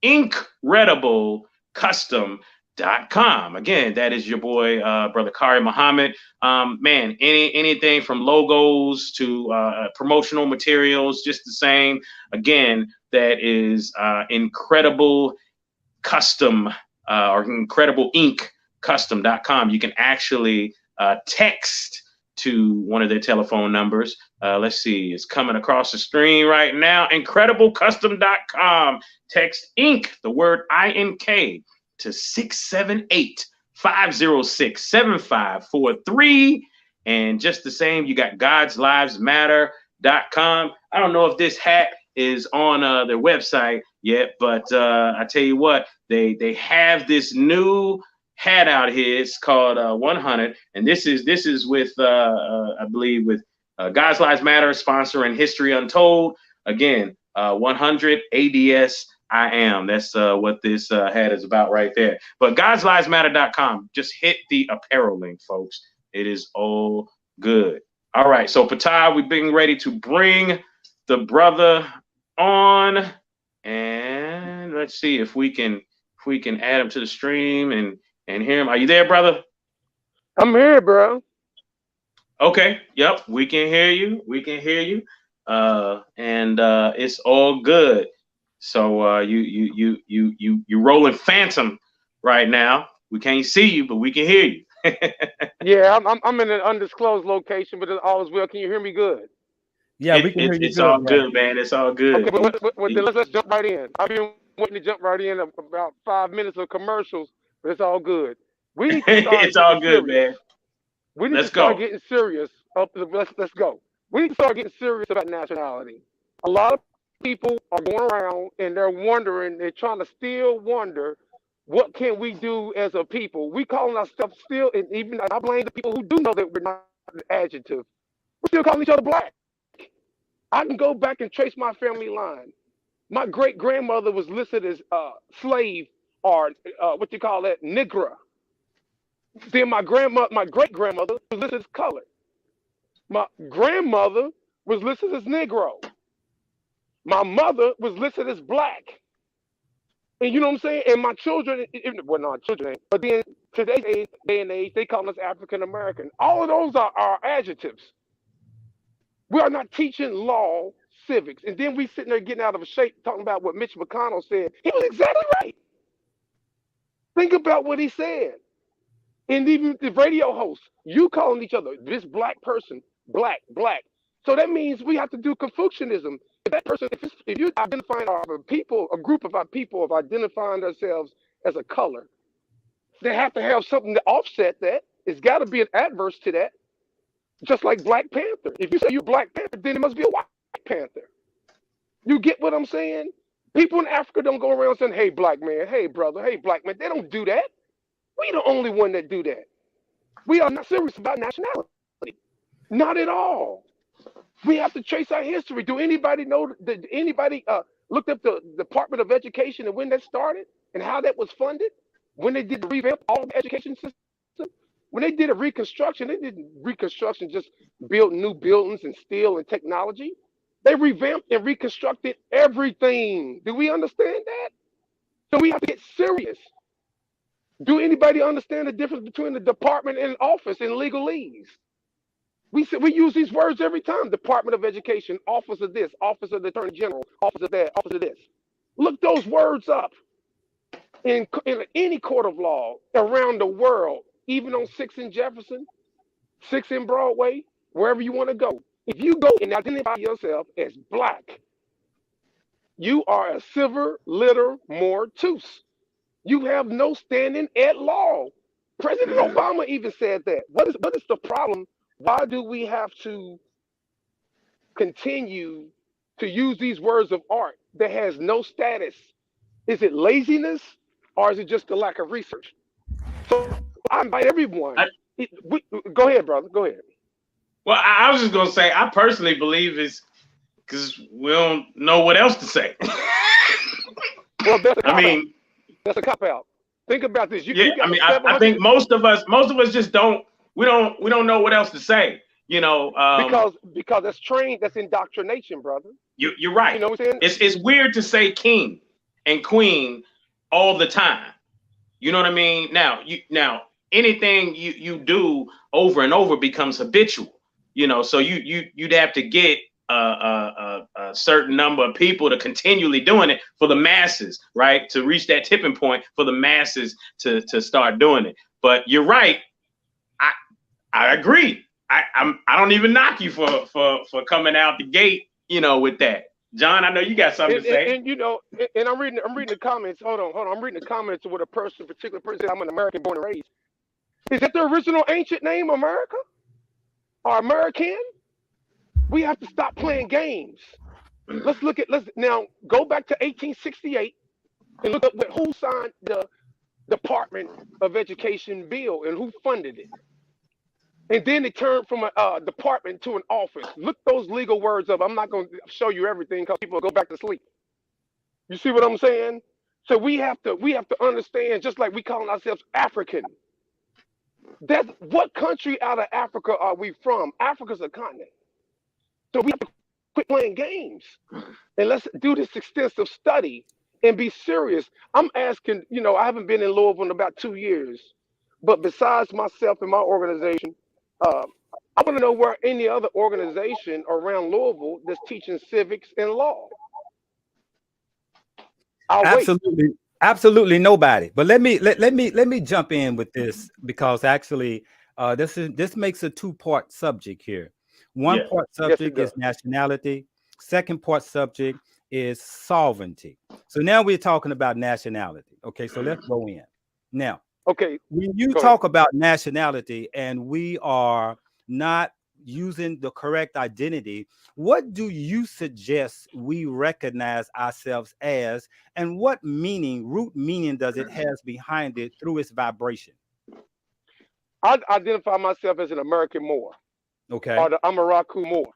IncredibleCustom.com. Again, that is your boy, brother Kari Muhammad. Man, anything from logos to promotional materials, just the same. Again, that is Incredible Custom or IncredibleIncCustom.com. You can actually text to one of their telephone numbers. Let's see, it's coming across the screen right now. IncredibleCustom.com. Text INC, the word INK, to 678-506-7543. And just the same, you got GodsLivesMatter.com. I don't know if this hat is on their website yet, but I tell you what, they have this new hat out here. It's called 100, and this is with I believe with God's Lives Matter sponsoring History Untold. Again, 100 ADS I am. That's what this hat is about right there. But GodsLivesMatter.com. Just hit the apparel link, folks. It is all good. All right, so Ptah, we've been ready to bring the brother on, and let's see if we can add him to the stream and hear him. Are you there, brother? I'm here, bro. Okay. Yep. We can hear you. We can hear you. And it's all good. So you rolling phantom right now. We can't see you, but we can hear you. Yeah, I'm in an undisclosed location, but all is well. Can you hear me good? Yeah, we can hear you. It's all good, man. It's all good. Okay, but then let's jump right in. I've been waiting to jump right in about 5 minutes of commercials. But it's all good. We need to start. It's all good, man. We need to start getting serious. Let's go. We need to start getting serious about nationality. A lot of people are going around and they're wondering. They're trying to still wonder, what can we do as a people? We calling ourselves still, and even I blame the people who do know that we're not an adjective. We're still calling each other black. I can go back and trace my family line. My great grandmother was listed as slave, or what you call that, Negra. Then my great grandmother was listed as colored. My grandmother was listed as Negro. My mother was listed as black. And you know what I'm saying? And my children, well, not children, but then today's day and age, they call us African American. All of those are adjectives. We are not teaching law, civics. And then we sitting there getting out of shape talking about what Mitch McConnell said. He was exactly right. Think about what he said. And even the radio host, you calling each other, this black person, black. So that means we have to do Confucianism. If that person, if you identifying our people, a group of our people of identifying ourselves as a color, they have to have something to offset that. It's got to be an adverse to that. Just like Black Panther. If you say you're Black Panther, then it must be a White Panther. You get what I'm saying? People in Africa don't go around saying, hey, black man, hey, brother, hey, black man. They don't do that. We the only one that do that. We are not serious about nationality. Not at all. We have to trace our history. Do anybody know, did anybody looked up the Department of Education and when that started and how that was funded? When they did the revamp all the education system? When they did a reconstruction, they didn't reconstruction just build new buildings and steel and technology. They revamped and reconstructed everything. Do we understand that? So we have to get serious. Do anybody understand the difference between the department and office and legalese? We use these words every time. Department of Education, Office of this, Office of the Attorney General, Office of that, Office of this. Look those words up in any court of law around the world, even on 6th and Jefferson, 6th and Broadway, wherever you want to go. If you go and identify yourself as black, you are a silver litter mortus. You have no standing at law. President Obama even said that. What is the problem? Why do we have to continue to use these words of art that has no status? Is it laziness or is it just a lack of research? So I invite everyone. Go ahead, brother. Go ahead. Well, I was just going to say, I personally believe it's because we don't know what else to say. Well, that's a cop out. Think about this. I think most of us just don't know what else to say. Because that's trained, that's indoctrination, brother. You're right. You know what I'm saying? It's weird to say king and queen all the time. You know what I mean? Now anything you do over and over becomes habitual. So you'd have to get a certain number of people to continually doing it for the masses, right? To reach that tipping point for the masses to start doing it. But you're right. I agree. I don't even knock you for coming out the gate, with that. John, I know you got something to say. And I'm reading the comments. Hold on. I'm reading the comments with a particular person said, I'm an American born and raised. Is that the original ancient name, America? Or American? We have to stop playing games. Let's now go back to 1868 and look at who signed the Department of Education bill and who funded it. And then it turned from a department to an office. Look those legal words up. I'm not going to show you everything because people will go back to sleep. You see what I'm saying? So we have to understand, just like we calling ourselves African. That's what country out of Africa are we from? Africa's a continent. So we have to quit playing games and let's do this extensive study and be serious. I'm asking, I haven't been in Louisville in about 2 years, but besides myself and my organization, I want to know where any other organization around Louisville that's teaching civics and law. Absolutely nobody. But let me jump in with this because actually this makes a two-part subject here. One part subject is nationality. Second part subject is sovereignty. So now we're talking about nationality. Okay, so let's go in. Now, okay, when you talk about nationality and we are not using the correct identity, what do you suggest we recognize ourselves as, and what root meaning does it have behind it through its vibration? I identify myself as an American Moor. Okay. Or the Amaraku Moor.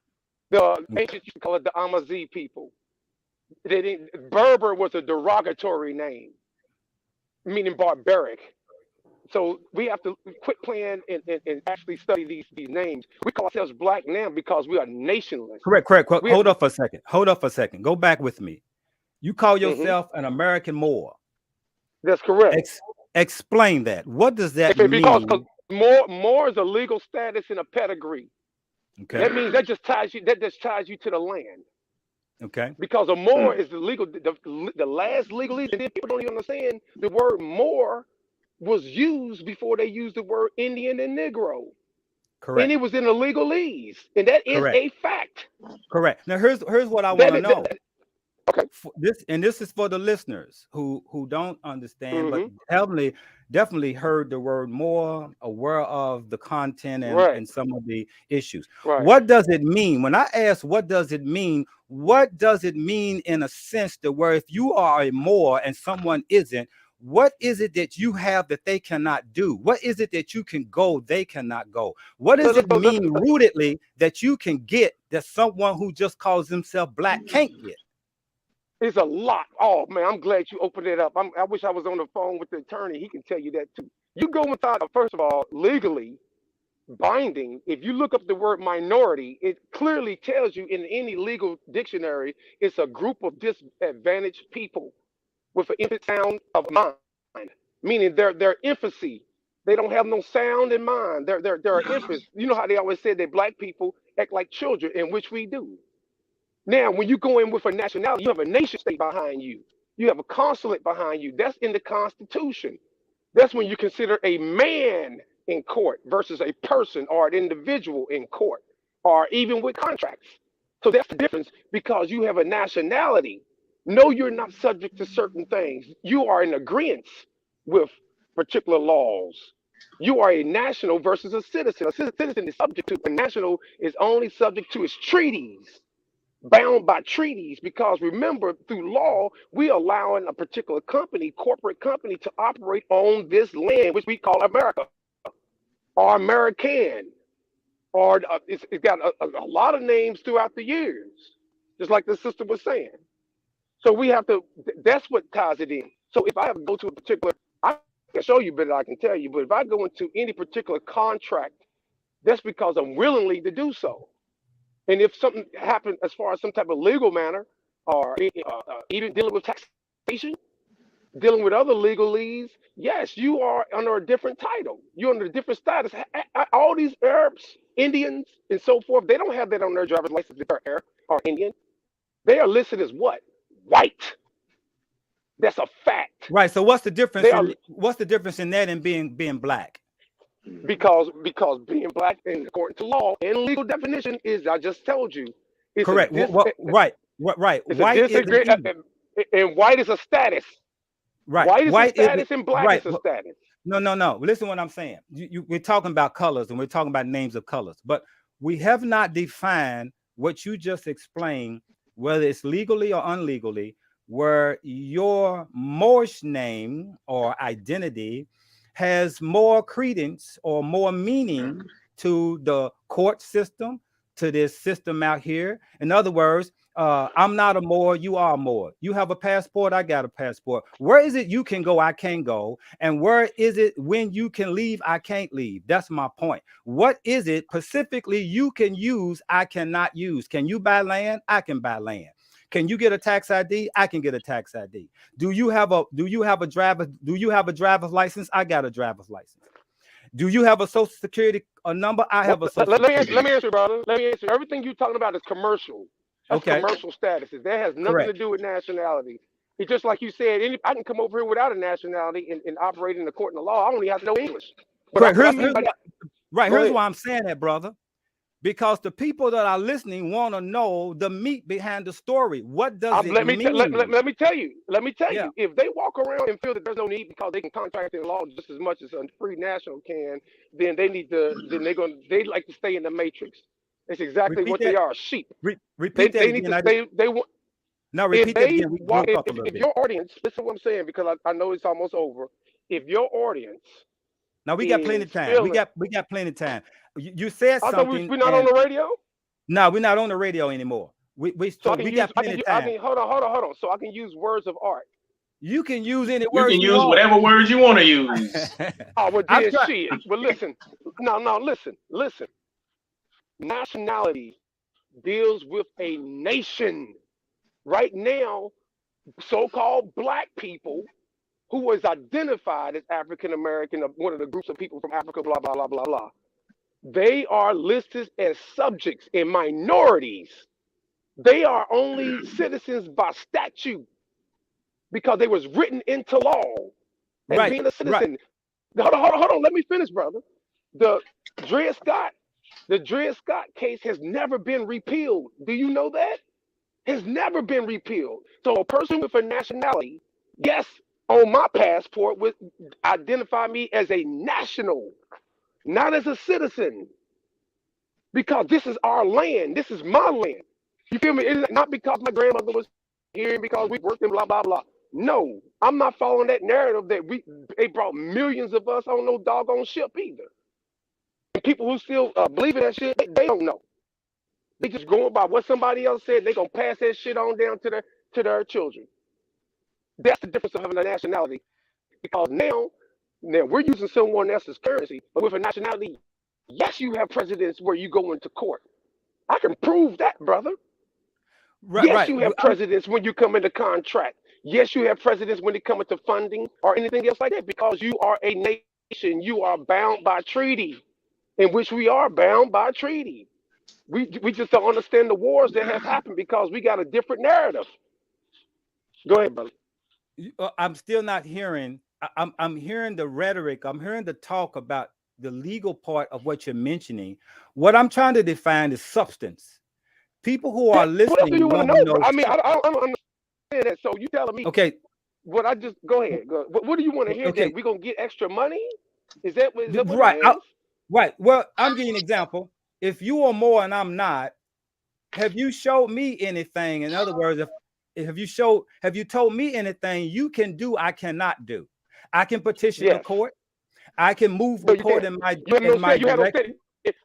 The ancients used to call it the Amazi people. Berber was a derogatory name, meaning barbaric. So we have to quit playing and actually study these names. We call ourselves black now because we are nationless. Correct. Hold up for a second. Go back with me. You call yourself an American Moor. That's correct. Explain that. What does that mean? Because Moor is a legal status and a pedigree. Okay. That means that just ties you to the land. Okay. Because a Moor is the last legalese. And then people don't even understand the word Moor was used before they used the word Indian and Negro. Correct. And it was in the legalese. And that is a fact. Correct. Now here's what I want to know. Okay. This is for the listeners who don't understand, but definitely heard the word more, aware of the content and some of the issues. Right. What does it mean? When I ask what does it mean in a sense that where if you are a Moor and someone isn't, what is it that you have that they cannot do? What is it that you can go, they cannot go? What does it mean rootedly that you can get that someone who just calls himself black can't get? It's a lot. Oh man, I'm glad you opened it up. I wish I was on the phone with the attorney. He can tell you that too. You go inside, first of all, legally binding. If you look up the word minority, it clearly tells you in any legal dictionary, it's a group of disadvantaged people with an infant sound of mind, meaning their infancy They don't have no sound in mind. They're infants. You know how they always said that black people act like children, in which we do. Now, when you go in with a nationality, you have a nation state behind you. You have a consulate behind you. That's in the Constitution. That's when you consider a man in court versus a person or an individual in court, or even with contracts. So that's the difference, because you have a nationality. No, you're not subject to certain things. You are in agreement with particular laws. You are a national versus a citizen. A citizen is subject to, a national is only subject to its treaties, bound by treaties, because remember, through law, we allowing a particular company, corporate company, to operate on this land, which we call America, or American, or it's got a lot of names throughout the years, just like the sister was saying. So we have to, that's what ties it in. So if I have to go to a particular, I can show you better than I can tell you, but if I go into any particular contract, that's because I'm willingly to do so. And if something happened as far as some type of legal manner, or even dealing with taxation, dealing with other legalese, yes, you are under a different title. You're under a different status. All these Arabs, Indians, and so forth, they don't have that on their driver's license if they're Arab or Indian. They are listed as what? White. That's a fact. Right. So what's the difference? What's the difference in that and being black? Because being black, and according to law and legal definition, is, I just told you, it's correct. Right. White and white is a status. Right. White is a status, and black is a status. No. Listen to what I'm saying. We're talking about colors, and we're talking about names of colors, but we have not defined what you just explained, whether it's legally or unlegally, where your Moorish name or identity has more credence or more meaning to the court system, to this system out here. In other words, I'm not a Moor, you are a Moor. You have a passport, I got a passport. Where is it you can go, I can't go? And where is it when you can leave, I can't leave? That's my point. What is it specifically you can use, I cannot use? Can you buy land? I can buy land. Can you get a tax ID? I can get a tax ID. Do you have a driver's license? I got a driver's license. Do you have a social security number? I have a social security. Let me answer, brother. Let me answer. Everything you're talking about is commercial. That's commercial statuses. That has nothing to do with nationality. It's just like you said, I can come over here without a nationality and operate in the court and the law. I only have to know English. But here's why I'm saying that, brother. Because the people that are listening want to know the meat behind the story. What does it mean? Let me tell you. If they walk around and feel that there's no need because they can contract in law just as much as a free national can, then they need to. Then they like to stay in the matrix. That's exactly what they are. Sheep. Repeat that again. They want. No, repeat that again. If your audience, listen to what I'm saying, because I know it's almost over. If your audience. Now we got plenty of time. We got plenty of time. You said something. I thought we're not on the radio. No, we're not on the radio anymore. We got plenty of time. Hold on. So I can use words of art. You can use any words. You can use whatever words you want to use. Well, then shit. But listen. No, listen. Nationality deals with a nation. Right now, so-called black people who is identified as African American, one of the groups of people from Africa, blah, blah, blah, blah, blah. They are listed as subjects and minorities. They are only citizens by statute because they was written into law. And being a citizen. Hold on. Let me finish, brother. The Dred Scott case has never been repealed. Do you know that? Has never been repealed. So a person with a nationality, yes, on my passport would identify me as a national, not as a citizen, because this is our land. This is my land. You feel me? It's not because my grandmother was here, because we worked in blah, blah, blah. No, I'm not following that narrative that they brought millions of us on no doggone ship either. And people who still believe in that shit, they don't know. They just going by what somebody else said. They gonna pass that shit on down to their children. That's the difference of having a nationality. Because now we're using someone else's currency, but with a nationality, yes, you have presidents where you go into court. I can prove that, brother. Yes, you have presidents when you come into contract. Yes, you have presidents when it comes to funding or anything else like that, because you are a nation, you are bound by treaty, in which we are bound by treaty. We just don't understand the wars that has happened because we got a different narrative. Go ahead, brother. I'm still not hearing. I'm hearing the rhetoric. I'm hearing the talk about the legal part of what you're mentioning. What I'm trying to define is substance. People who are listening. What else do you want to know? I mean, I don't understand that. So you telling me? Okay. What I just go ahead. Go. What do you want to hear? Okay. That we're gonna get extra money? Is that what right? It is? Right. Well, I'm giving you an example. If you are more and I'm not, have you showed me anything? In other words, have you told me anything you can do I cannot do? I can petition the court. I can move the court in my direction.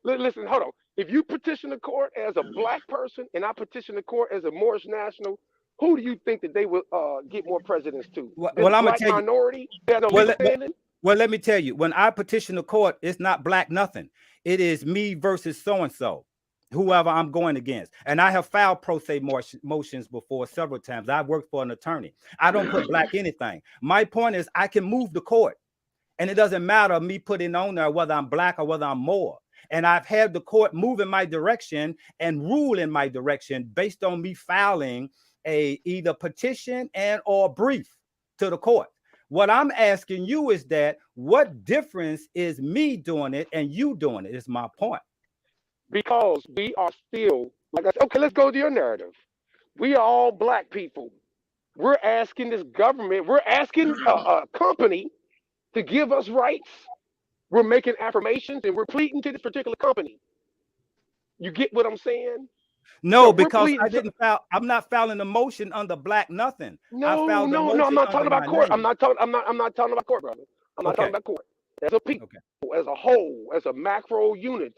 Listen, hold on. If you petition the court as a black person and I petition the court as a Moorish national, who do you think that they will get more presidents to? Well, I'm gonna tell minority? You. Well, let me tell you. When I petition the court, it's not black nothing. It is me versus so and so, whoever I'm going against. And I have filed pro se motions before several times. I've worked for an attorney. I don't put black anything. My point is I can move the court. And it doesn't matter me putting on there whether I'm black or whether I'm Moor. And I've had the court move in my direction and rule in my direction based on me filing a either petition and or brief to the court. What I'm asking you is that what difference is me doing it and you doing it is my point. Because we are still, like I said, okay, let's go to your narrative. We are all black people. We're asking this government, we're asking a company to give us rights. We're making affirmations and we're pleading to this particular company. You get what I'm saying? No, so because I didn't file. I'm not filing a motion under black nothing. No, I'm not talking about court. I'm not talking about court, brother. I'm not talking about court. As a people, as a whole, as a macro unit,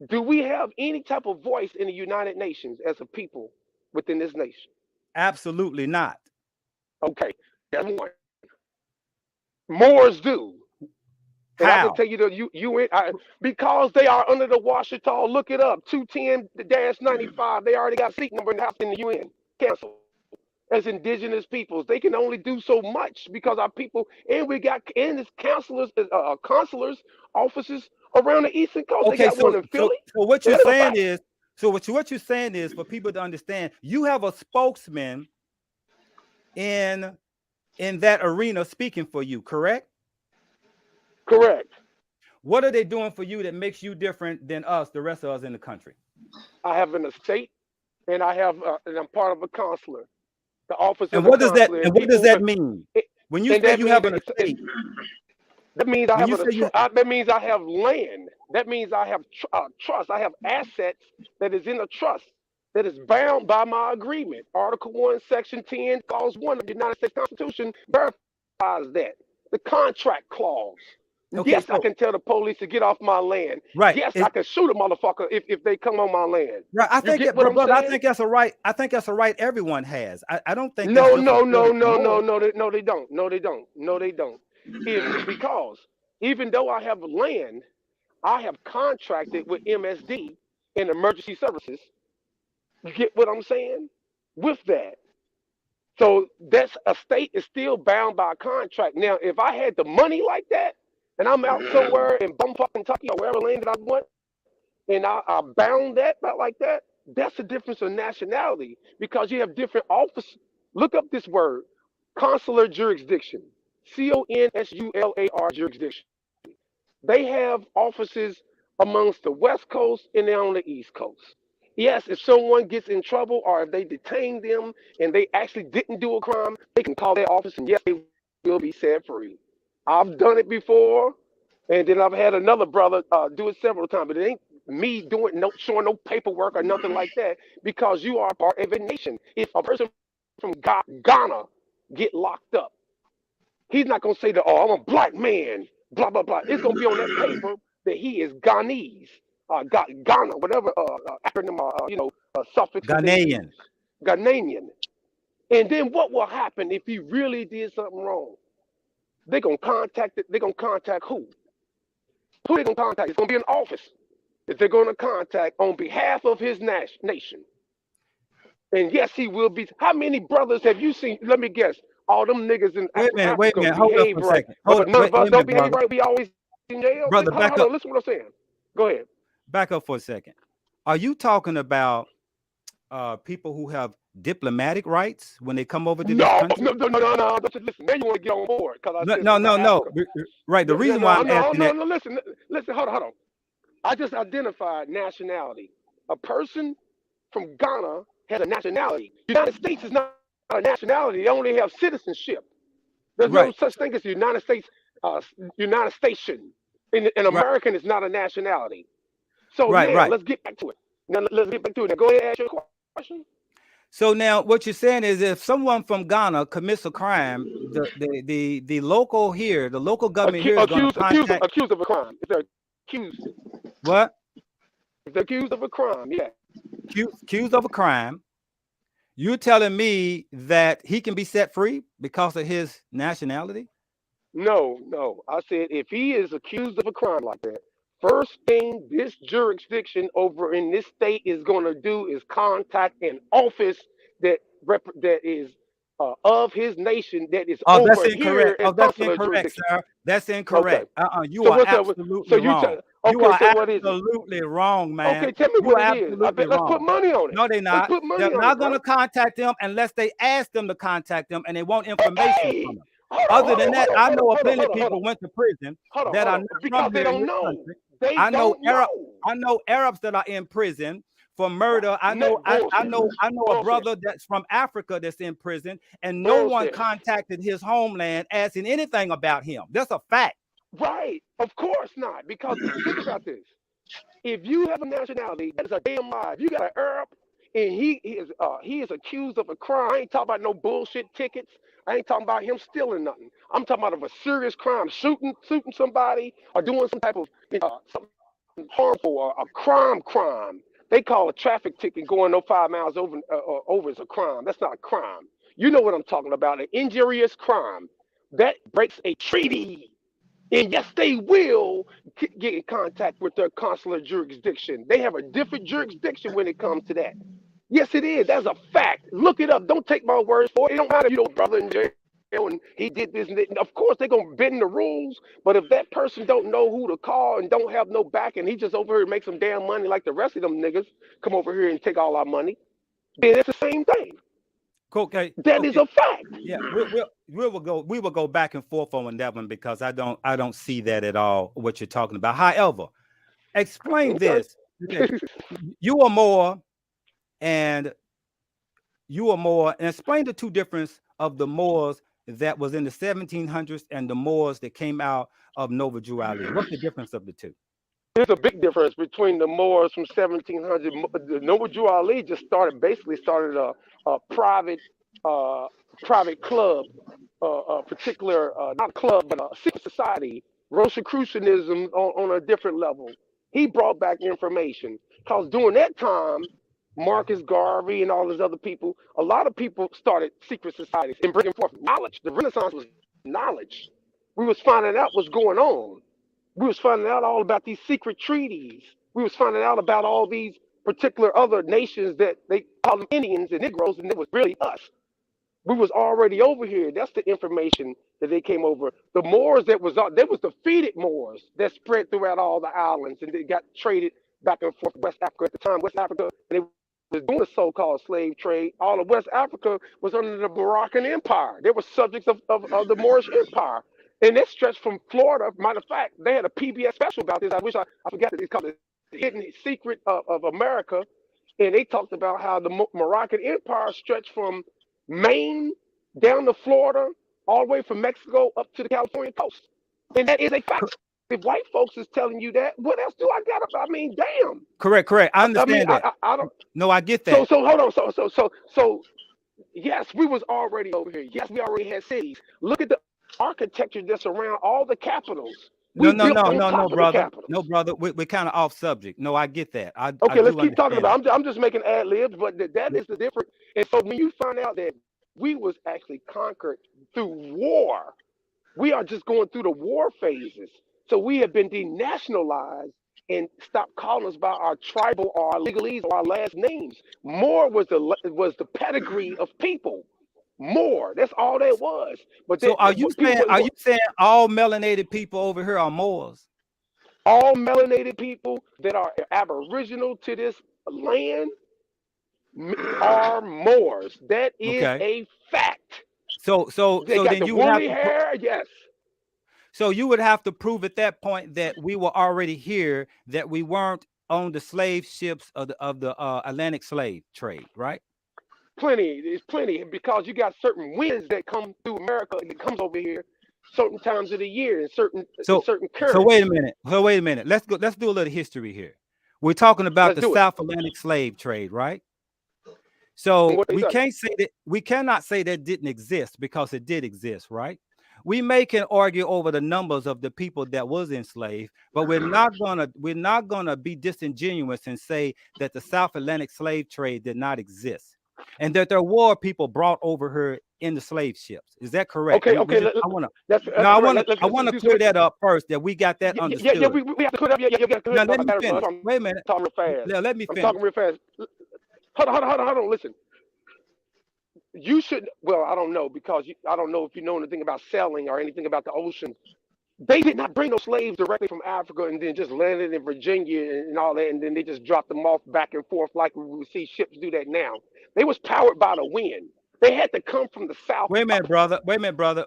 do we have any type of voice in the United Nations as a people within this nation? Absolutely not. Okay, that's one. Moors do. And How? I can tell you the because they are under the Washita. Look it up. 210-95. They already got seat number in the UN Council. As indigenous peoples, they can only do so much because our people, and we got this consulars offices around the Eastern Coast. Okay, so what you're saying is, what you're saying is for people to understand, you have a spokesman in that arena speaking for you, correct? Correct. What are they doing for you that makes you different than us, the rest of us in the country? I have an estate, and and I'm part of a consular. The office. And what does that? And what does that mean? When you say you have an estate, that means I have that means I have land. That means I have trust. I have assets that is in a trust that is bound by my agreement. Article 1, Section 10, Clause 1 of the United States Constitution verifies that. The contract clause. Okay, yes, I can tell the police to get off my land. Right. Yes, I can shoot a motherfucker if they come on my land. Right. I think that's a right. I think that's a right everyone has. I don't think. No, they don't. It's because even though I have land, I have contracted with MSD and emergency services. You get what I'm saying? With that. So that's a state is still bound by a contract. Now, if I had the money like that, and I'm out somewhere in bumfuck Kentucky or wherever land that I want, and I bound that like that, that's the difference of nationality because you have different offices. Look up this word, consular jurisdiction, CONSULAR jurisdiction. They have offices amongst the West Coast and they're on the East Coast. Yes, if someone gets in trouble or if they detain them and they actually didn't do a crime, they can call their office and yes, they will be set free. I've done it before, and then I've had another brother do it several times, but it ain't me doing showing no paperwork or nothing like that because you are part of a nation. If a person from Ghana get locked up, he's not going to say that, oh, I'm a black man, blah, blah, blah. It's going to be on that paper that he is Ghanese. Ghana, whatever acronym, suffix. Ghanaian. And then what will happen if he really did something wrong? They're gonna contact it. They're gonna contact who? Who they gonna contact? It's gonna be an office that they're gonna contact on behalf of his nation. And yes, he will be. How many brothers have you seen? Let me guess. all them niggas in Wait a minute. Hold up behave for a right. second. But none of us don't behave right. We always in jail. Brother, hold on. Listen to what I'm saying. Go ahead. Back up for a second. Are you talking about people who have diplomatic rights when they come over to this country? No. Listen, now you want to get on board. No. Right. The reason why I'm asking that. No, listen. Hold on. I just identified nationality. A person from Ghana has a nationality. United States is not a nationality. They only have citizenship. There's no such thing as the United States. United Station. An American is not a nationality. So let's get back to it. Now let's get back to it. Now go ahead and ask your question. So now what you're saying is if someone from Ghana commits a crime, the local here, the local government here is going to contact... Accused of a crime. If they're accused. What? If they're accused of a crime, yeah. Accused of a crime. You're telling me that he can be set free because of his nationality? No. I said if he is accused of a crime like that, first thing this jurisdiction over in this state is going to do is contact an office that is of his nation that is over that's incorrect. Here. That's incorrect, sir. That's incorrect. Okay. You are absolutely wrong. You are absolutely wrong, man. Okay, tell me what it is. Let's put money on it. No, they're not. They're not going to contact them unless they ask them to contact them and they want information from them. Other than that, I know plenty of people went to prison that are not because they don't know. I know Arabs that are in prison for murder. I know a brother that's from Africa that's in prison, and no one contacted his homeland asking anything about him. That's a fact. Right. Of course not. Because think about this. If you have a nationality, that is a damn lie. If you got an Arab and he is accused of a crime, I ain't talking about no bullshit tickets. I ain't talking about him stealing nothing. I'm talking about a serious crime, shooting somebody or doing some type of something harmful or a crime. They call a traffic ticket going no 5 miles over is a crime. That's not a crime. You know what I'm talking about, an injurious crime. That breaks a treaty. And yes, they will get in contact with their consular jurisdiction. They have a different jurisdiction when it comes to that. Yes, it is. That's a fact. Look it up. Don't take my words for it. It don't matter if you know brother in jail and he did this and that. Of course, they're going to bend the rules. But if that person don't know who to call and don't have no back and he just over here and make some damn money like the rest of them niggas come over here and take all our money, then it's the same thing. Okay. That is a fact. Yeah, we will go back and forth on that one because I don't see that at all, what you're talking about. However, explain this. You are more and explain the two difference of the Moors that was in the 1700s and the Moors that came out of Nova Juali. What's the difference of the two? There's a big difference between the Moors from 1700. The Nova Juali just started a private club, particular not a club but a secret society, Rosicrucianism on a different level. He brought back information because during that time, Marcus Garvey and all those other people, a lot of people started secret societies and bringing forth knowledge. The Renaissance was knowledge. We was finding out what's going on. We was finding out all about these secret treaties. We was finding out about all these particular other nations that they call them Indians and Negroes, and it was really us. We was already over here. That's the information that they came over. The Moors there was defeated Moors that spread throughout all the islands, and they got traded back and forth. West Africa at the time, West Africa, and they was doing the so-called slave trade. All of West Africa was under the Moroccan Empire. They were subjects of the Moorish Empire. And that stretched from Florida. Matter of fact, they had a PBS special about this. I wish I forgot that it's called The Hidden Secret of America. And they talked about how the Moroccan Empire stretched from Maine down to Florida, all the way from Mexico up to the California coast. And that is a fact. If white folks is telling you that, what else do I got? I mean, damn. Correct. I understand that. I don't. No, I get that. So hold on. So yes, we was already over here. Yes, we already had cities. Look at the architecture that's around all the capitals. No, brother. No, brother. We're kind of off subject. No, I get that. Okay, let's keep talking about. I'm just making ad libs, but that is the difference. And so when you find out that we was actually conquered through war, we are just going through the war phases. So we have been denationalized and stopped calling us by our tribal or our legalese or our last names. Moor was the pedigree of people. Moor. That's all that was. But so are you saying all melanated people over here are Moors? All melanated people that are aboriginal to this land are Moors. That is a fact. So they got then the you would woolly have hair, yes. So you would have to prove at that point that we were already here, that we weren't on the slave ships of the Atlantic slave trade, right? It's plenty, because you got certain winds that come through America. It comes over here certain times of the year and certain currents. So wait a minute. Let's do a little history here. We're talking about the South Atlantic slave trade, right? So we cannot say that didn't exist, because it did exist, right? We can argue over the numbers of the people that was enslaved, but we're not gonna be disingenuous and say that the South Atlantic slave trade did not exist, and that there were people brought over here in the slave ships. Is that correct? Okay. I want to clear that up first, that we got that understood. Yeah, we have to clear that up. Yeah. Now, let me finish. Wait a minute. Talking real fast. Now, let me finish. I'm talking real fast. Hold on. Listen. You should. Well, I don't know, because I don't know if you know anything about sailing or anything about the ocean. They did not bring those slaves directly from Africa and then just landed in Virginia and all that, and then they just dropped them off back and forth like we see ships do that now. They was powered by the wind. They had to come from the south. Wait a minute, brother.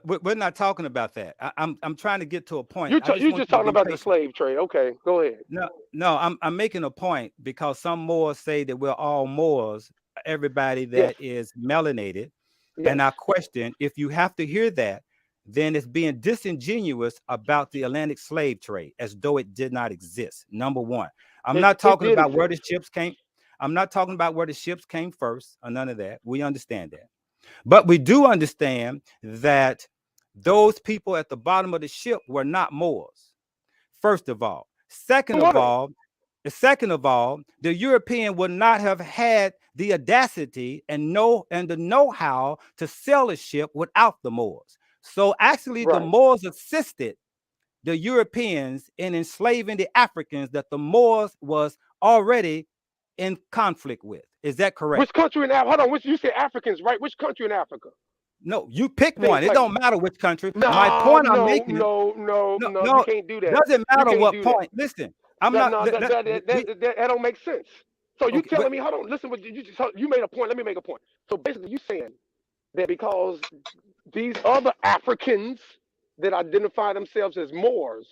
We're not talking about that. I'm trying to get to a point. You're just talking about the slave trade. Okay, go ahead. No. I'm making a point, because some Moors say that we're all Moors, everybody that is melanated. Yes. And I question, if you have to hear that, then it's being disingenuous about the Atlantic slave trade, as though it did not exist. Number one, I'm not talking about where the ships came. I'm not talking about where the ships came first, or none of that. We understand that. But we do understand that those people at the bottom of the ship were not Moors, first of all. Second of all, the European would not have had the audacity and the know-how to sail a ship without the Moors. So actually, the Moors assisted the Europeans in enslaving the Africans that the Moors was already in conflict with. Is that correct? Which country in Africa? Hold on, you say Africans, right? Which country in Africa? No, you pick one. It don't matter which country. My point I'm making. No, you can't do that. Doesn't matter what point. Listen, that don't make sense. So you telling me? Hold on, listen. You made a point. Let me make a point. So basically, you saying that because these other Africans that identify themselves as Moors,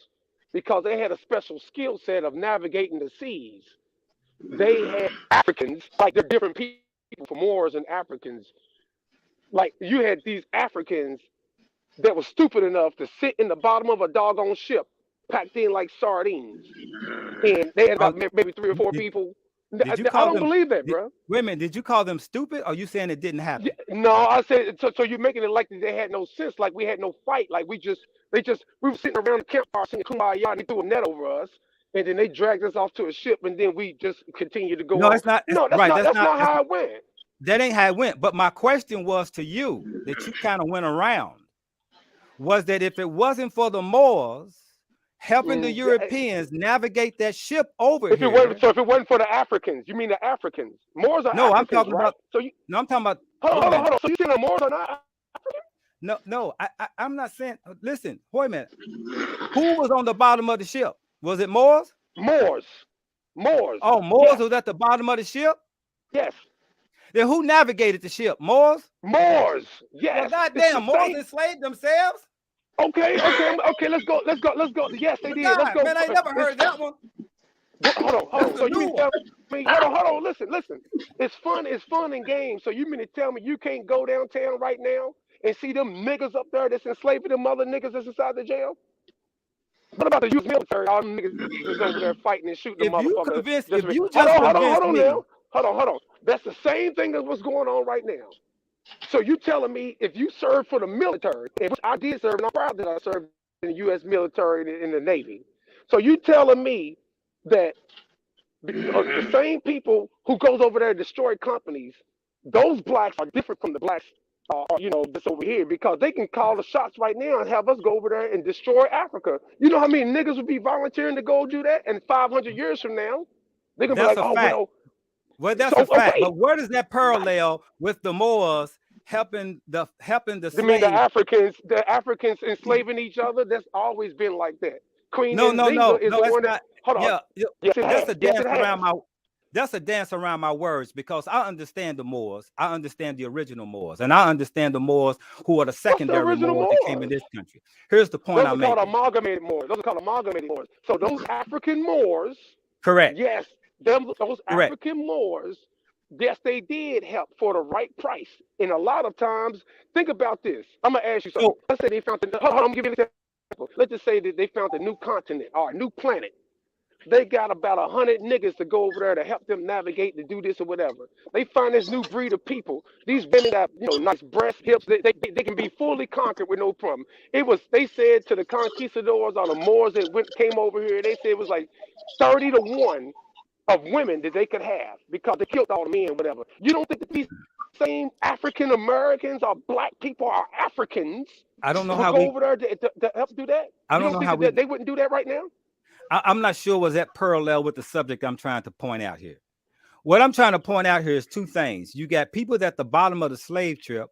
because they had a special skill set of navigating the seas, they had Africans, like they're different people for Moors and Africans. Like you had these Africans that were stupid enough to sit in the bottom of a doggone ship, packed in like sardines, and they had about maybe 3 or 4 people. I don't believe that, bro. Wait a minute, did you call them stupid, or are you saying it didn't happen? No, I said so you're making it like they had no sense, like we had no fight, like we were sitting around the campfire singing Kumbaya, and they threw a net over us, and then they dragged us off to a ship, and then we just continued to go. No, it's not. That's not how it went. That ain't how it went. But my question was to you, that you kind of went around, was that if it wasn't for the Moors helping the Europeans navigate that ship over here. So if it wasn't for the Africans, you mean the Africans? Moors are no, Africans, I'm talking right? about. So I'm talking about. Hold on. So you saying the Moors are not African? No, I'm not saying. Listen, wait a minute. Who was on the bottom of the ship? Was it Moors? Moors. Oh, Moors was at the bottom of the ship? Yes. Then who navigated the ship? Moors? Moors. Yes. Well, goddamn, Moors enslaved themselves? Okay. Let's go. Yes, they did. Let's go. Man, I never heard that one. Hold on. So you mean tell me? Hold on. Listen. It's fun and games. So you mean to tell me you can't go downtown right now and see them niggas up there that's enslaving them other niggas that's inside the jail? What about the U.S. military? All them niggas that's over there fighting and shooting the motherfuckers. Hold on. That's the same thing as what's going on right now. So you telling me if you serve for the military, which I did serve, and I'm proud that I served in the U.S. military and in the Navy. So you telling me that the same people who goes over there and destroy companies, those blacks are different from the blacks, that's over here, because they can call the shots right now and have us go over there and destroy Africa. You know how many niggas would be volunteering to go do that? And 500 years from now, they're gonna be like, well, that's a fact. But where does that parallel with the Moors helping the You mean the Africans enslaving each other? That's always been like that. Queen Nzinga is the one that. Hold on. Yes, that's a dance around my. That's a dance around my words, because I understand the Moors. I understand the original Moors, and I understand the Moors who are the secondary Moors that came in this country. Here's the point I'm making. Those are called amalgamated Moors. Those are called amalgamated Moors. So those African Moors. Correct. Yes, those African Moors. Yes, they did help for the right price. And a lot of times, think about this. I'm gonna ask you something. Let's say they found hold on, I'm gonna give you an example. Let's just say that they found a new continent or a new planet. They got about 100 niggas to go over there to help them navigate, to do this or whatever. They find this new breed of people. These women have, nice breast, hips. They can be fully conquered with no problem. They said to the conquistadors or the Moors that came over here, they said it was like 30 to 1 of women that they could have because they killed all the men, whatever. You don't think that these same African Americans or black people are Africans? I don't know how go over there to help do that. I don't know how they wouldn't do that right now. I'm not sure was that parallel with the subject I'm trying to point out here. What I'm trying to point out here is two things. You got people at the bottom of the slave ship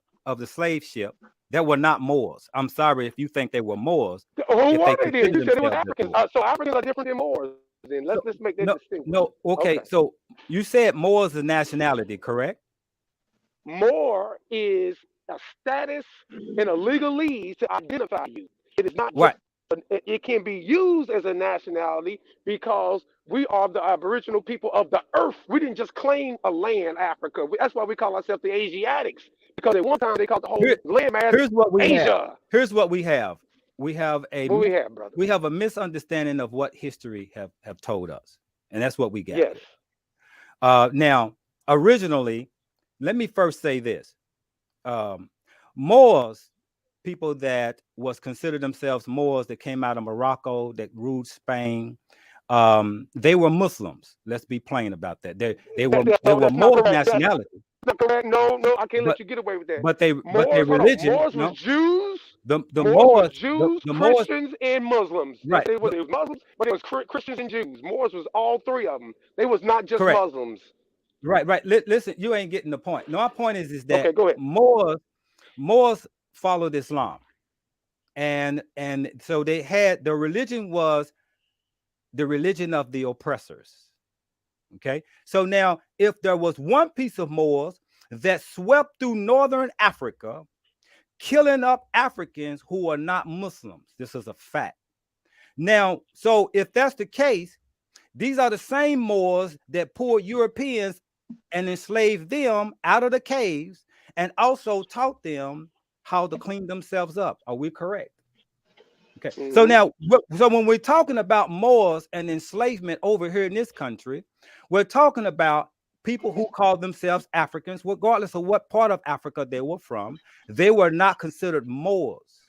that were not Moors. I'm sorry if you think they were Moors. Who were they then? You said it was Africans. So Africans are different than Moors. Then let's make that distinction. Okay. So you said Moors is nationality, correct? Moor is a status and a legalese to identify you. It is not just it can be used as a nationality because we are the aboriginal people of the earth. We didn't just claim a land, Africa. That's why we call ourselves the Asiatics, because at one time they called the whole landmass Asia. Here's what we have. We have brother. We have a misunderstanding of what history have told us, and that's what we got. Yes. Now, originally, let me first say this: Moors, people that was considered themselves Moors that came out of Morocco, that ruled Spain, they were Muslims. Let's be plain about that. They were Moor nationality. That's not correct. No, I can't let you get away with that. But their religion. Moors was Jews. The Moors, Jews, Christians, and Muslims. Right. It was Muslims, but it was Christians and Jews. Moors was all three of them. They was not just Muslims. Right. Listen, you ain't getting the point. No, our point is that okay, go ahead. Moors followed Islam, and so they had the religion was the religion of the oppressors. Okay, so now if there was one piece of Moors that swept through northern Africa, killing up Africans who are not Muslims, this is a fact. Now, so if that's the case, these are the same Moors that pulled Europeans and enslaved them out of the caves and also taught them how to clean themselves up. Are we correct? Okay. So now, when we're talking about Moors and enslavement over here in this country, we're talking about people who call themselves Africans, regardless of what part of Africa they were from. They were not considered Moors.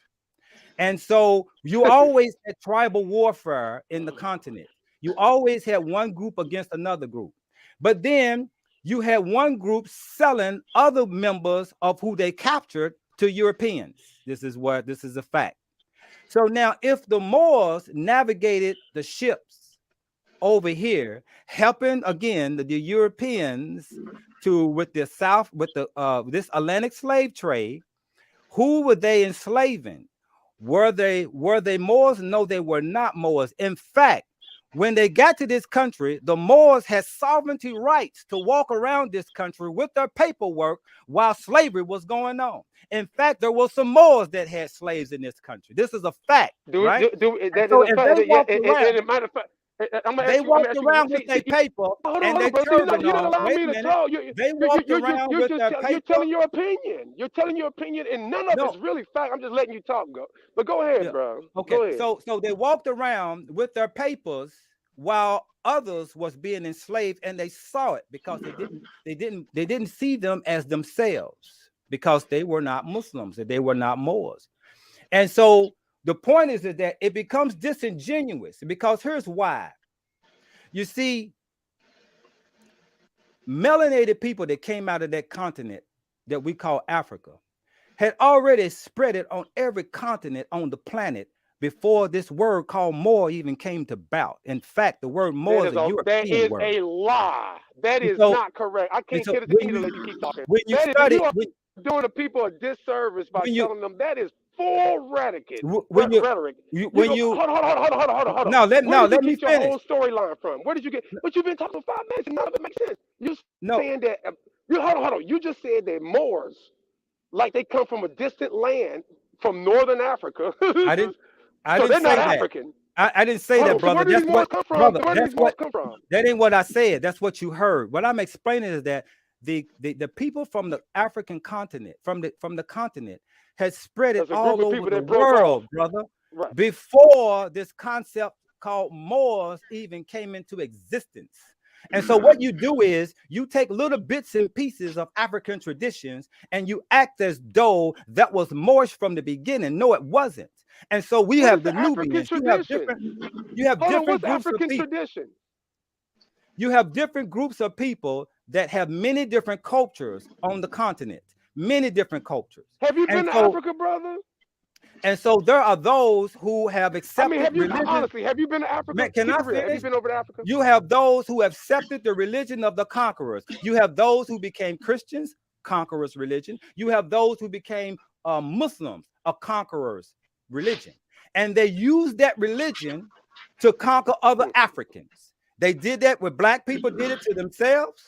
And so you always had tribal warfare in the continent. You always had one group against another group. But then you had one group selling other members of who they captured to Europeans. This is a fact. So now if the Moors navigated the ships over here, helping again the Europeans with this Atlantic slave trade, who were they enslaving? Were they Moors? No, they were not Moors. In fact, when they got to this country, the Moors had sovereignty rights to walk around this country with their paperwork while slavery was going on. In fact, there were some Moors that had slaves in this country. This is a fact, right? They walked around with their paper and their turban on. They walked around with their paper. You're telling your opinion. You're telling your opinion, and none of it's really fact. I'm just letting you talk, but go ahead, bro. Okay. Go ahead. So they walked around with their papers while others was being enslaved, and they saw it because they didn't see them as themselves because they were not Muslims and they were not Moors. And so the point is that it becomes disingenuous because here's why. You see, melanated people that came out of that continent that we call Africa had already spread it on every continent on the planet before this word called Moor even came to about. In fact, the word Moor is a European word. That is a lie. That is not correct. I can't get it to let you keep talking. When doing the people a disservice by telling them that is full rhetoric. Hold on. No, let me finish. Your whole storyline from? Where did you get? But you've been talking for 5 minutes and none of it makes sense. You're saying that. Hold on. You just said that Moors, like they come from a distant land from northern Africa. I didn't they're say not that. African. I didn't say that, brother. Where did these Moors come from? That ain't what I said. That's what you heard. What I'm explaining is that the people from the African continent, from the continent, has spread it all over the world, brother. Right. Before this concept called Moors even came into existence. And so what you do is you take little bits and pieces of African traditions and you act as though that was Moorish from the beginning. No, it wasn't. And so we have the Nubians. You have different groups of people. Tradition? You have different groups of people that have many different cultures on the continent. Many different cultures. Have you been to Africa, brother? And so there are those who have accepted religion. Honestly, have you been to Africa? Man, can I finish? Have you been over to Africa? You have those who accepted the religion of the conquerors. You have those who became Christians, conquerors' religion. You have those who became Muslims, a conqueror's religion. And they used that religion to conquer other Africans. They did that with black people, did it to themselves.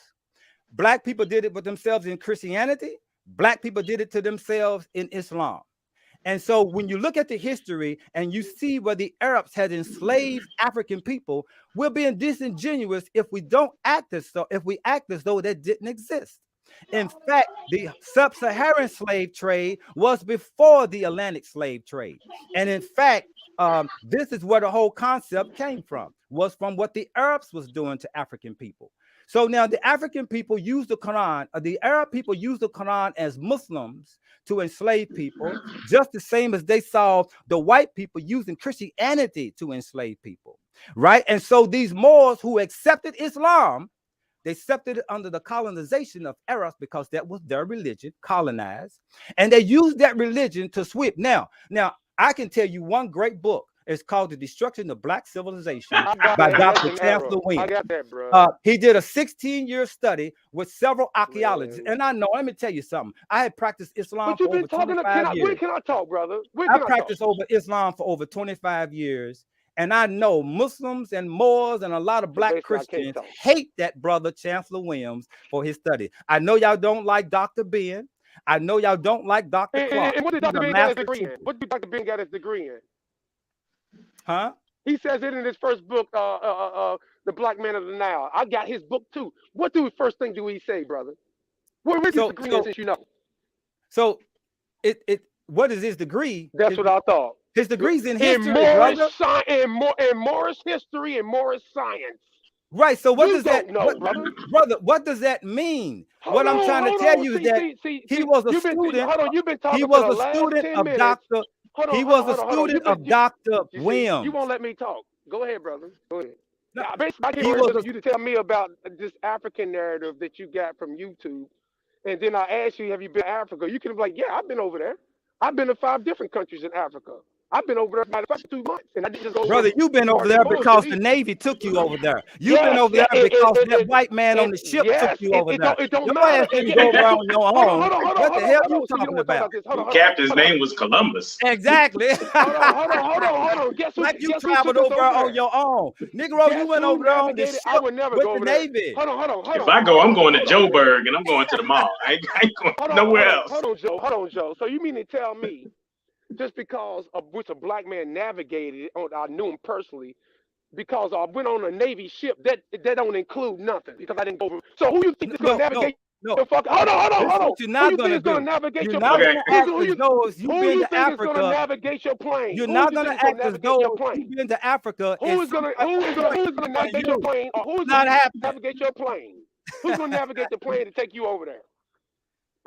Black people did it with themselves in Christianity. Black people did it to themselves in Islam. And so when you look at the history and you see where the Arabs had enslaved African people, we're being disingenuous if we don't act as though, that didn't exist. In fact, the sub-Saharan slave trade was before the Atlantic slave trade. And in fact, this is where the whole concept came from, was from what the Arabs was doing to African people. So now the African people use the Quran, the Arab people use the Quran as Muslims to enslave people, just the same as they saw the white people using Christianity to enslave people, right? And so these Moors who accepted Islam, they accepted it under the colonization of Arabs because that was their religion, colonized, and they used that religion to sweep. Now, I can tell you one great book. It's called The Destruction of Black Civilization by Dr. Chancellor Williams. I got that, bro. He did a 16-year study with several archaeologists. And I know, let me tell you something. I had practiced Islam for over 25 years. When can I talk, brother? I practiced Islam for over 25 years. And I know Muslims and Moors and a lot of black Christians hate that brother, Chancellor Williams, for his study. I know y'all don't like Dr. Ben. I know y'all don't like Dr. Clark. And what did Dr. Ben get his degree in? What did Dr. Ben get his degree in? Huh? He says it in his first book, The Black Man of the Nile. I got his book too. What first thing do he say, brother? What is his degree in, since you know? So what is his degree? That's what I thought. His degree's in history, brother. In Moorish history and Moorish science. Right. So what does that know, brother? What does that mean? What I'm trying to tell you is that he was a student. He was a student of Dr. He was a student of Dr. Williams. You won't let me talk. Go ahead, brother. Go ahead. Now, basically, I came here for you to tell me about this African narrative that you got from YouTube. And then I asked you, have you been to Africa? You can be like, yeah, I've been over there. I've been to 5 different countries in Africa. I've been over there for 2 months. And I didn't just go. Brother, you've been over there because the Navy took you over there. You've been over there because that white man on the ship took you over there. Your ass didn't go around on your own. What the hell are you talking about? The captain's name was Columbus. Exactly. Hold on. Guess who? Like you traveled over on your own. Negro, you went over there on the ship with the Navy. Hold on. If I go, I'm going to Joburg and I'm going to the mall. I ain't going nowhere else. Hold on, Joe. So you mean to tell me just because of which a black man navigated, I knew him personally, because I went on a Navy ship, that don't include nothing because I didn't go over. So who you think is going to navigate? No. Hold on. You're not going to do. You're not going to act as though you've been to Africa. Who's going to navigate your plane? You're not going to act as though you've been to Africa. Who's going to navigate your plane? Or who's going to navigate your plane? Who's going to navigate the plane to take you over there?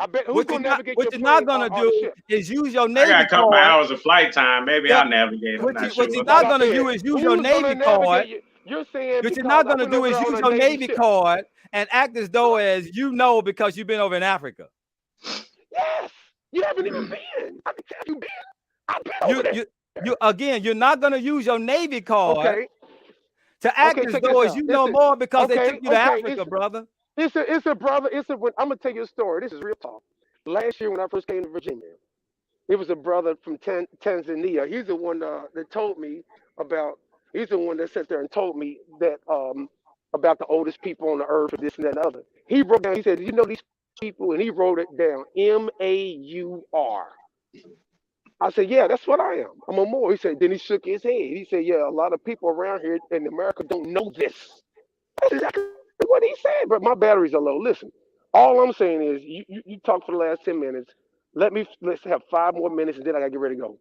I bet who's going to navigate your plane? What you're not going to do is use your Navy card. I got a couple hours of flight time. Maybe I'll navigate. What you're not going to do is use your Navy card. You're saying what you're not going to do is use your Navy card and act as though as you know because you've been over in Africa. Yes, you haven't even been. I can tell you been. I've been over there. Again, you're not going to use your Navy card to act as though as you know more because they took you to Africa, brother. It's a brother. I'm gonna tell you a story. This is real talk. last year when I first came to Virginia. It was a brother from Tanzania. He's the one that told me about. He's the one that sat there and told me that about the oldest people on the earth, or this and that and the other. He wrote down. He said, "You know these people," and he wrote it down. MAUR. I said, "Yeah, that's what I am. I'm a Moor." He said. Then he shook his head. He said, "Yeah, a lot of people around here in America don't know this." That's exactly what he said. But my batteries are low. Listen, all I'm saying is, you talked for the last 10 minutes. Let's have 5 more minutes, and then I gotta get ready to go.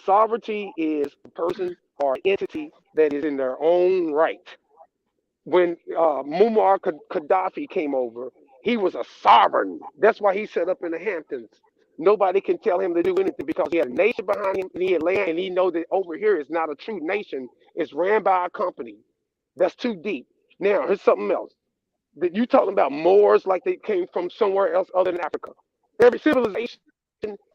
Sovereignty is a person or an entity that is in their own right. When Muammar Gaddafi came over, he was a sovereign. That's why he set up in the Hamptons. Nobody can tell him to do anything because he had a nation behind him, and he had land, and he know that over here is not a true nation. It's ran by a company. That's too deep. Now, here's something else. That you talking about Moors like they came from somewhere else other than Africa. Every civilization,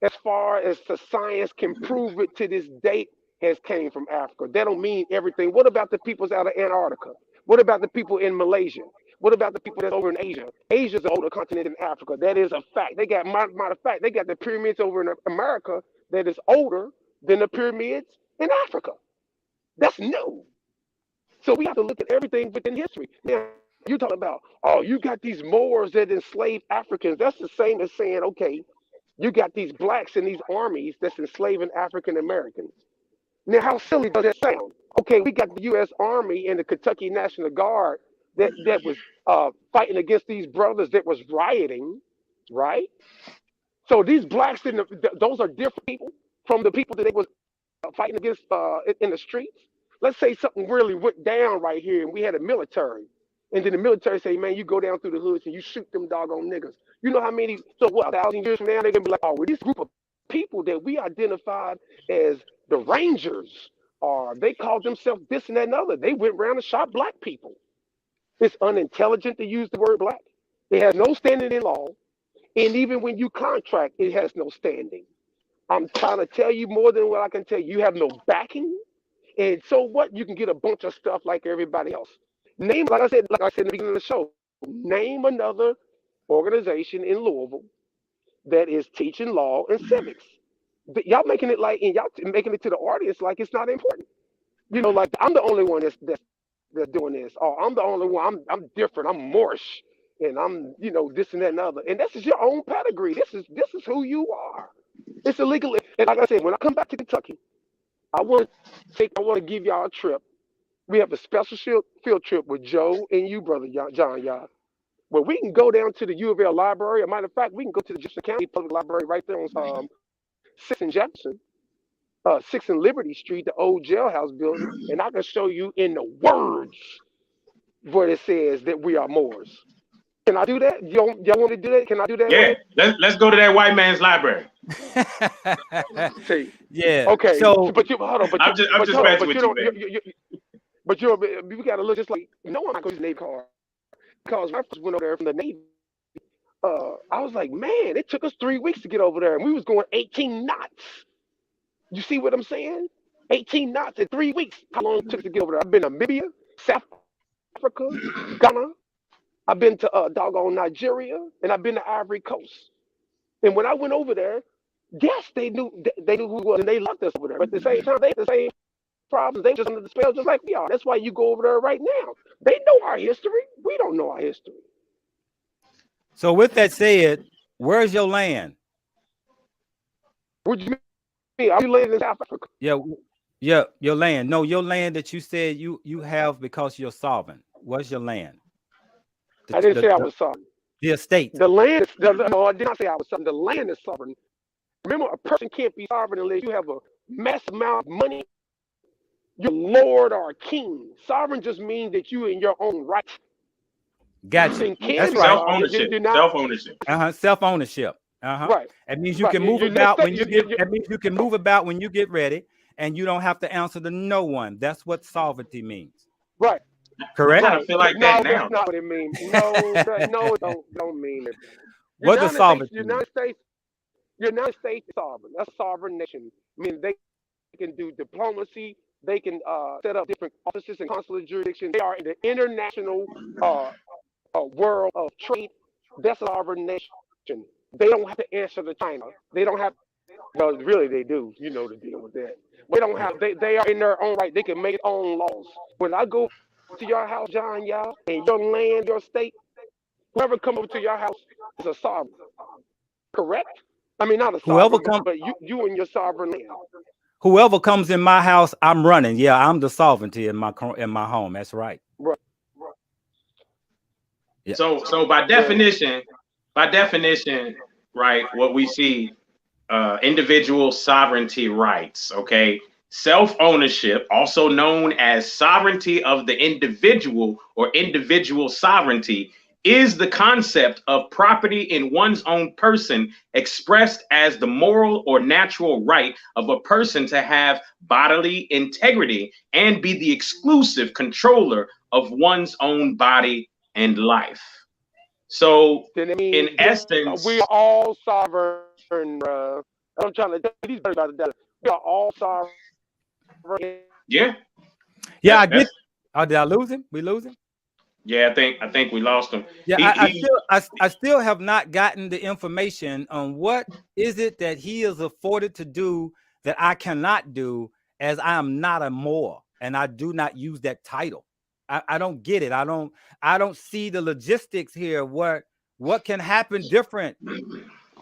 as far as the science can prove it to this date, has came from Africa. That don't mean everything. What about the peoples out of Antarctica? What about the people in Malaysia? What about the people that's over in Asia? Asia's an older continent than Africa. That is a fact. They got, matter of fact, they got the pyramids over in America that is older than the pyramids in Africa. That's new. So we have to look at everything within history. Now, you're talking about, oh, you got these Moors that enslaved Africans. That's the same as saying, okay, you got these blacks in these armies that's enslaving African Americans. Now, how silly does that sound? Okay, we got the U.S. Army and the Kentucky National Guard that was fighting against these brothers that was rioting, right? So these blacks, those are different people from the people that they was fighting against in the streets. Let's say something really went down right here and we had a military. And then the military say, man, you go down through the hoods and you shoot them doggone niggas. You know how many, so what, 1,000 years from now, they're going to be like, oh, well, this group of people that we identified as the Rangers, or they called themselves this and that and other. They went around and shot black people. It's unintelligent to use the word black. It has no standing in law. And even when you contract, it has no standing. I'm trying to tell you more than what I can tell you. You have no backing. And so what? You can get a bunch of stuff like everybody else. Name, like I said in the beginning of the show, name another organization in Louisville that is teaching law and civics. But y'all making it like, and y'all making it to the audience like it's not important. You know, like I'm the only one that's doing this. Oh, I'm the only one. I'm different. I'm Moorish, and I'm, you know, this and that and other. And this is your own pedigree. This is who you are. It's illegal. And like I said, when I come back to Kentucky, I want to give y'all a trip. We have a special field trip with Joe and you, brother John, y'all, where we can go down to the U of L library. As a matter of fact, we can go to the Jefferson County Public Library right there on 6th and Jefferson, 6th and Liberty Street, the old jailhouse building, and I can show you in the words where it says that we are Moors. Can I do that? Y'all want to do that? Can I do that? Yeah, let's go to that white man's library. See, yeah. Okay. So, but you hold on. I'm just messing with you, man. But we got to look just like, no one goes to the Navy car. Because when I first went over there from the Navy, I was like, man, it took us 3 weeks to get over there, and we was going 18 knots. You see what I'm saying? 18 knots in 3 weeks. How long it took to get over there? I've been to Namibia, South Africa, Ghana. I've been to doggone Nigeria, and I've been to Ivory Coast. And when I went over there, yes, they knew who we was, and they loved us over there. But at the same time, they had the same problems. They just under the spell, just like we are. That's why you go over there right now. They know our history. We don't know our history. So with that said, where's your land? What do you mean? Are you landing in South Africa? Yeah, your land. No, your land that you said you have because you're sovereign. Where's your land? I didn't say I was sovereign. The estate. The land. No, I did not say I was sovereign. The land is sovereign. Remember, a person can't be sovereign unless you have a massive amount of money. You're lord or king. Sovereign just means that you in your own right. Gotcha. That's right. Self-ownership. Self-ownership. Self-ownership. Right. It means you can move about when you get. That means you can move about when you get ready, and you don't have to answer to no one. That's what sovereignty means. Right. Correct. I kind of feel like that now. That's not what it means. No, it don't mean it. What does sovereignty mean? United States is sovereign. That's a sovereign nation. I mean, they can do diplomacy. They can set up different offices and consular jurisdictions. They are in the international world of trade. That's a sovereign nation. they don't have to answer to China. They don't have. Well, really, they do. You know the deal with that. They don't have. They are in their own right. They can make their own laws. When I go to your house, John, y'all, and your land, your state, whoever come over to your house is a sovereign. Correct? I mean, not a sovereign, but you and your sovereign land. Whoever comes in my house, I'm running. Yeah, I'm the sovereignty in my home. That's right. Right. Yeah. So by definition, right? What we see, individual sovereignty rights. Okay, self-ownership, also known as sovereignty of the individual or individual sovereignty, is the concept of property in one's own person expressed as the moral or natural right of a person to have bodily integrity and be the exclusive controller of one's own body and life. So in essence, we are all sovereign. I'm trying to these about that. We are all sovereign. Yeah. Yeah, I get. Oh, did I lose him? We lose him? Yeah, I think we lost him. Yeah, I still have not gotten the information on what is it that he is afforded to do that I cannot do, as I am not a Moor and I do not use that title. I don't get it. I don't see the logistics here. What can happen different?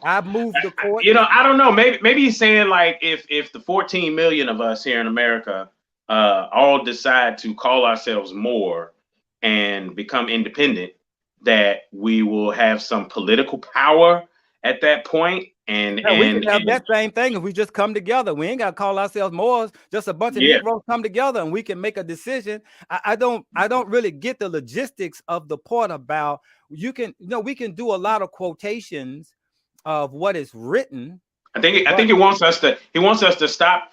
I've moved the court. You know, I don't know. Maybe he's saying like if the 14 million of us here in America all decide to call ourselves Moor and become independent, that we will have some political power at that point. And we can have that same thing if we just come together. We ain't got to call ourselves Moors. Just a bunch of Negroes come together and we can make a decision. I don't really get the logistics of the part about we can do a lot of quotations of what is written. I think he wants us to stop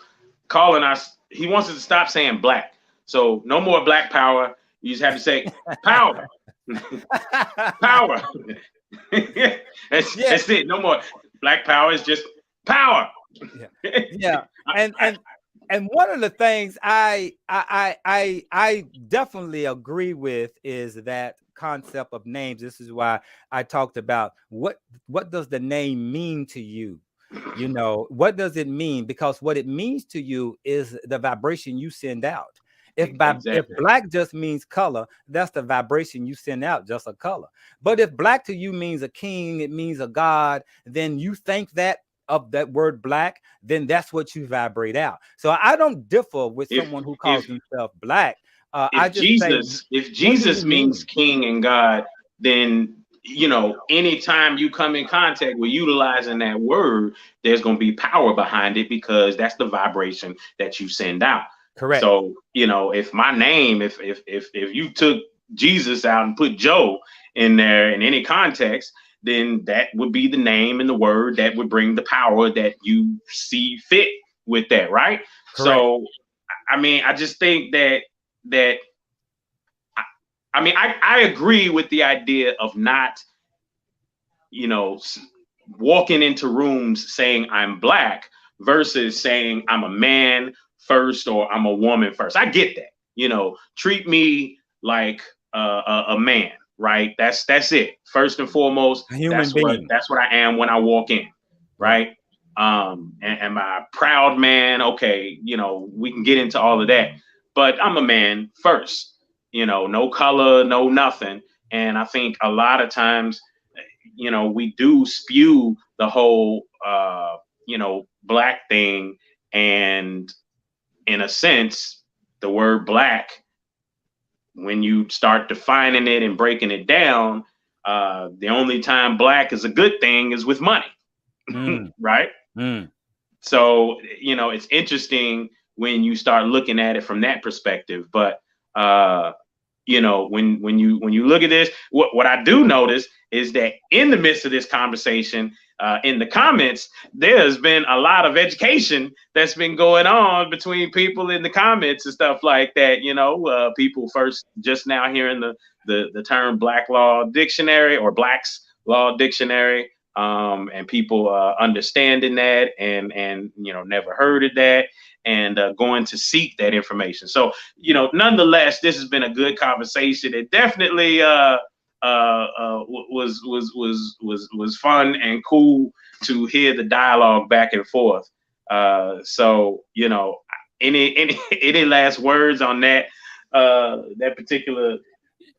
calling us. He wants us to stop saying black. So no more black power. You just have to say power. Power. That's it. No more black power. Is just power. Yeah. And one of the things I definitely agree with is that concept of names. This is why I talked about what does the name mean to you? You know, what does it mean? Because what it means to you is the vibration you send out. If black just means color, that's the vibration you send out, just a color. But if black to you means a king, it means a god, then you think that of that word black, then that's what you vibrate out. So I don't differ with someone who calls himself black. If Jesus means king and God, then you know, anytime you come in contact with utilizing that word, there's going to be power behind it because that's the vibration that you send out. Correct. So, you know, if my name, if you took Jesus out and put Joe in there in any context, then that would be the name and the word that would bring the power that you see fit with that, right? Correct. So, I mean, I just think that I agree with the idea of not, you know, walking into rooms saying I'm black versus saying I'm a man first or I'm a woman first. I get that, you know, treat me like a man, right? That's it. First and foremost, that's what I am when I walk in, right? Am I a proud man? Okay, you know, we can get into all of that, but I'm a man first, you know, no color, no nothing. And I think a lot of times, you know, we do spew the whole, you know, black thing. And in a sense, the word black, when you start defining it and breaking it down, the only time black is a good thing is with money, right? So, you know, it's interesting when you start looking at it from that perspective. But, you know, when you look at this, what I do notice is that in the midst of this conversation, in the comments, there's been a lot of education that's been going on between people in the comments and stuff like that. You know, people first just now hearing the term Black Law Dictionary or Black's Law Dictionary, and people understanding that and you know, never heard of that and going to seek that information. So, you know, nonetheless, this has been a good conversation. It definitely was fun and cool to hear the dialogue back and forth. So you know, any last words on that that particular?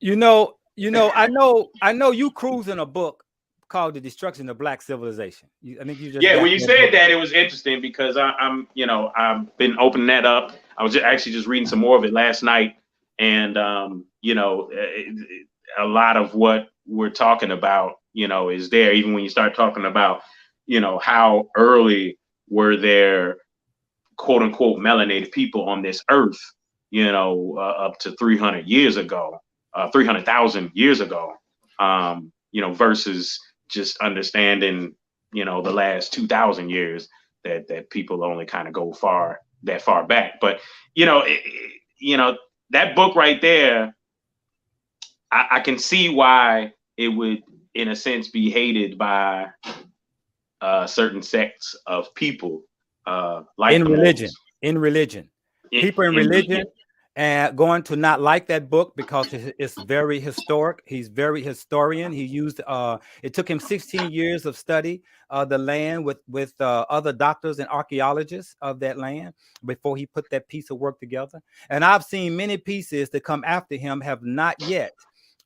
I know you cruising a book called The Destruction of Black Civilization. I think you just when you said that, it was interesting because I've been opening that up. I was actually just reading some more of it last night, and a lot of what we're talking about, is there. Even when you start talking about, how early were there, quote unquote, melanated people on this earth, up to 300 years ago, 300,000 years ago, versus just understanding, the last 2,000 years that people only kind of go that far back. But, that book right there, I can see why it would, in a sense, be hated by certain sects of people, like in religion. People in religion and going to not like that book because it's very historic. He's very historian. He used it took him 16 years of study the land with other doctors and archaeologists of that land before he put that piece of work together. And I've seen many pieces that come after him have not yet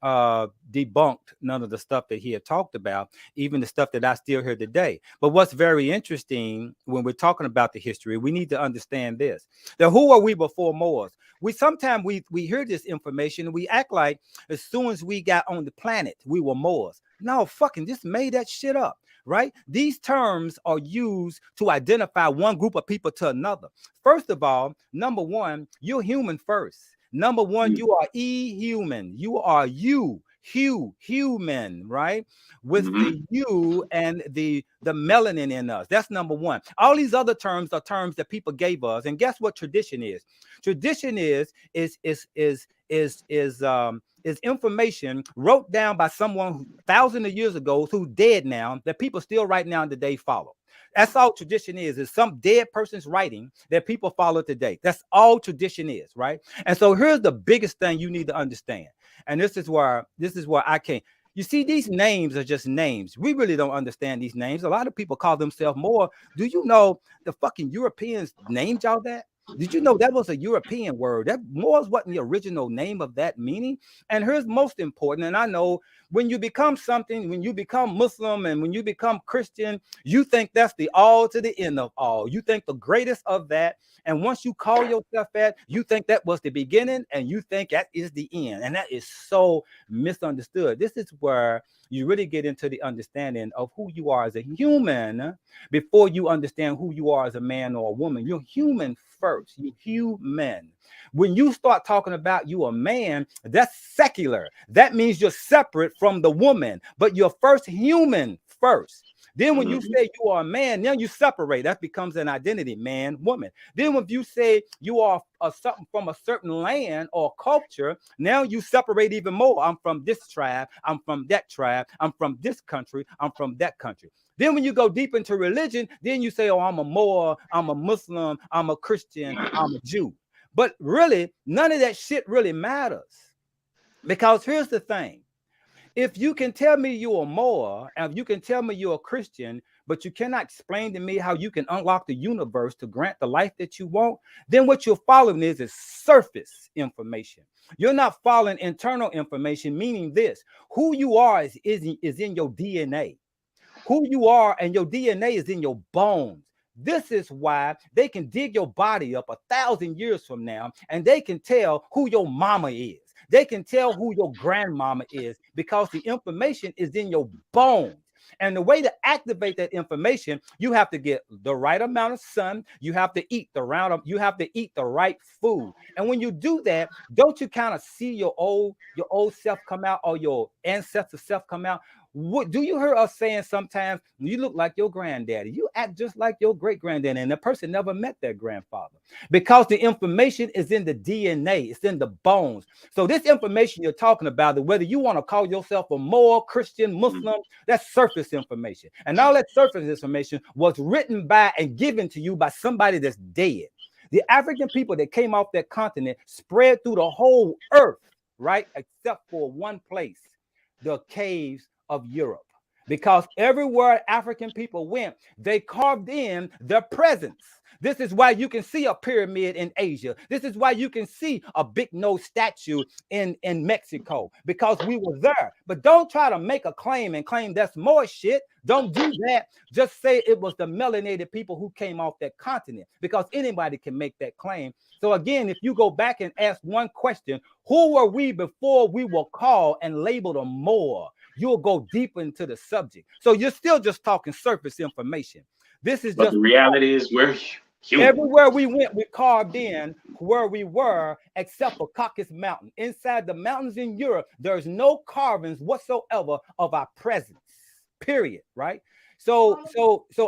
debunked none of the stuff that he had talked about, even the stuff that I still hear today. But what's very interesting when we're talking about the history, we need to understand this: that who are we before Moors? We sometimes we hear this information and we act like as soon as we got on the planet we were Moors. No, fucking just made that shit up, right? These terms are used to identify one group of people to another. First of all, number one, you're human first. Number one, you are human. You are human, right? With the you and the melanin in us. That's number one. All these other terms are terms that people gave us. And guess what tradition is? Tradition is information wrote down by someone thousands of years ago who's dead now that people still right now today follow. That's all tradition is some dead person's writing that people follow today. That's all tradition is, right? And so here's the biggest thing you need to understand. And this is where I can't. You see, these names are just names. We really don't understand these names. A lot of people call themselves Moor. Do you know the fucking Europeans named y'all that? Did you know that was a European word? That Moors wasn't the original name of that meaning. And here's most important. And I know when you become something, when you become Muslim and when you become Christian, you think that's the all to the end of all. You think the greatest of that. And once you call yourself that, you think that was the beginning and you think that is the end. And that is so misunderstood. This is where you really get into the understanding of who you are as a human before you understand who you are as a man or a woman. You're human first. You're human. When you start talking about you a man, that's secular. That means you're separate from the woman, but you're first human first. Then when you say you are a man, now you separate. That becomes an identity, man, woman. Then if you say you are something from a certain land or culture, now you separate even more. I'm from this tribe. I'm from that tribe. I'm from this country. I'm from that country. Then when you go deep into religion, then you say, oh, I'm a Moor, I'm a Muslim, I'm a Christian, I'm a Jew. But really, none of that shit really matters. Because here's the thing. If you can tell me you're a Moor, and you can tell me you're a Christian, but you cannot explain to me how you can unlock the universe to grant the life that you want, then what you're following is surface information. You're not following internal information, meaning this: who you are is in your DNA. Who you are and your DNA is in your bones. This is why they can dig your body up 1,000 years from now, and they can tell who your mama is. They can tell who your grandmama is because the information is in your bones. And the way to activate that information, you have to get the right amount of sun. You have to eat the right food. And when you do that, don't you kind of see your old self come out or your ancestor self come out? What do you hear us saying sometimes? You look like your granddaddy. You act just like your great granddaddy, and the person never met their grandfather because the information is in the DNA. It's in the bones. So this information you're talking about, whether you want to call yourself a Moor, Christian, Muslim, that's surface information. And all that surface information was written by and given to you by somebody that's dead. The African people that came off that continent spread through the whole earth, right? Except for one place. the caves of Europe, because everywhere African people went, they carved in their presence. This is why you can see a pyramid in Asia. This is why you can see a big nose statue in Mexico, because we were there. But don't try to make a claim and claim that's more shit. Don't do that. Just say it was the melanated people who came off that continent, because anybody can make that claim. So again, if you go back and ask one question, who were we before we were called and labeled a Moor? You'll go deeper into the subject. So you're still just talking surface information. This is but just the reality is we're human. Everywhere we went, we carved in where we were, except for Caucasus Mountain. Inside the mountains in Europe, there's no carvings whatsoever of our presence, period, right? So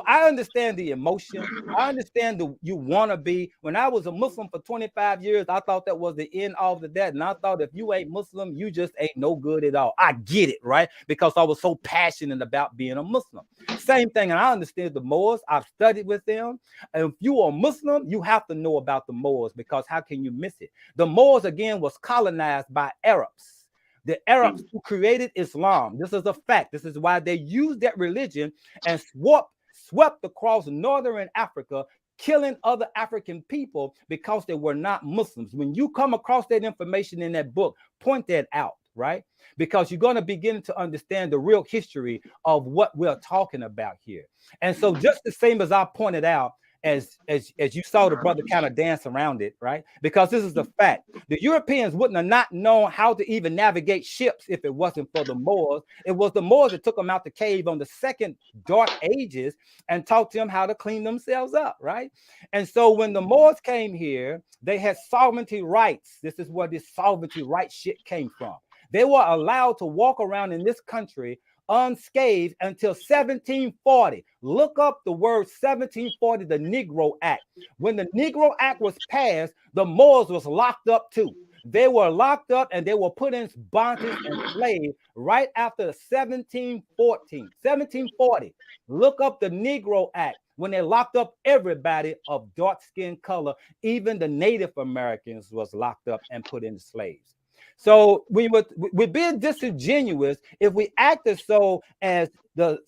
I understand the emotion. I understand you want to be. When I was a Muslim for 25 years, I thought that was the end of that. And I thought if you ain't Muslim, you just ain't no good at all. I get it, right? Because I was so passionate about being a Muslim. Same thing. And I understand the Moors. I've studied with them. And if you are Muslim, you have to know about the Moors, because how can you miss it? The Moors, again, was colonized by Arabs. The Arabs who created Islam. This is a fact. This is why they used that religion and swept across northern Africa, killing other African people because they were not Muslims. When you come across that information in that book, point that out, right? Because you're going to begin to understand the real history of what we're talking about here. And so just the same as I pointed out, as you saw the brother kind of dance around it, right? Because this is the fact. The Europeans wouldn't have not known how to even navigate ships if it wasn't for the Moors. It was the Moors that took them out the cave on the second dark ages and taught them how to clean themselves up, right? And so when the Moors came here, they had sovereignty rights. This is where this sovereignty right shit came from. They were allowed to walk around in this country unscathed until 1740. Look up the word 1740, the Negro Act. When the Negro Act was passed, the Moors was locked up too. They were locked up and they were put in bondage and slaves right after 1740. Look up the Negro Act, when they locked up everybody of dark skin color. Even the Native Americans was locked up and put in slaves. So we're being disingenuous if we act as so as the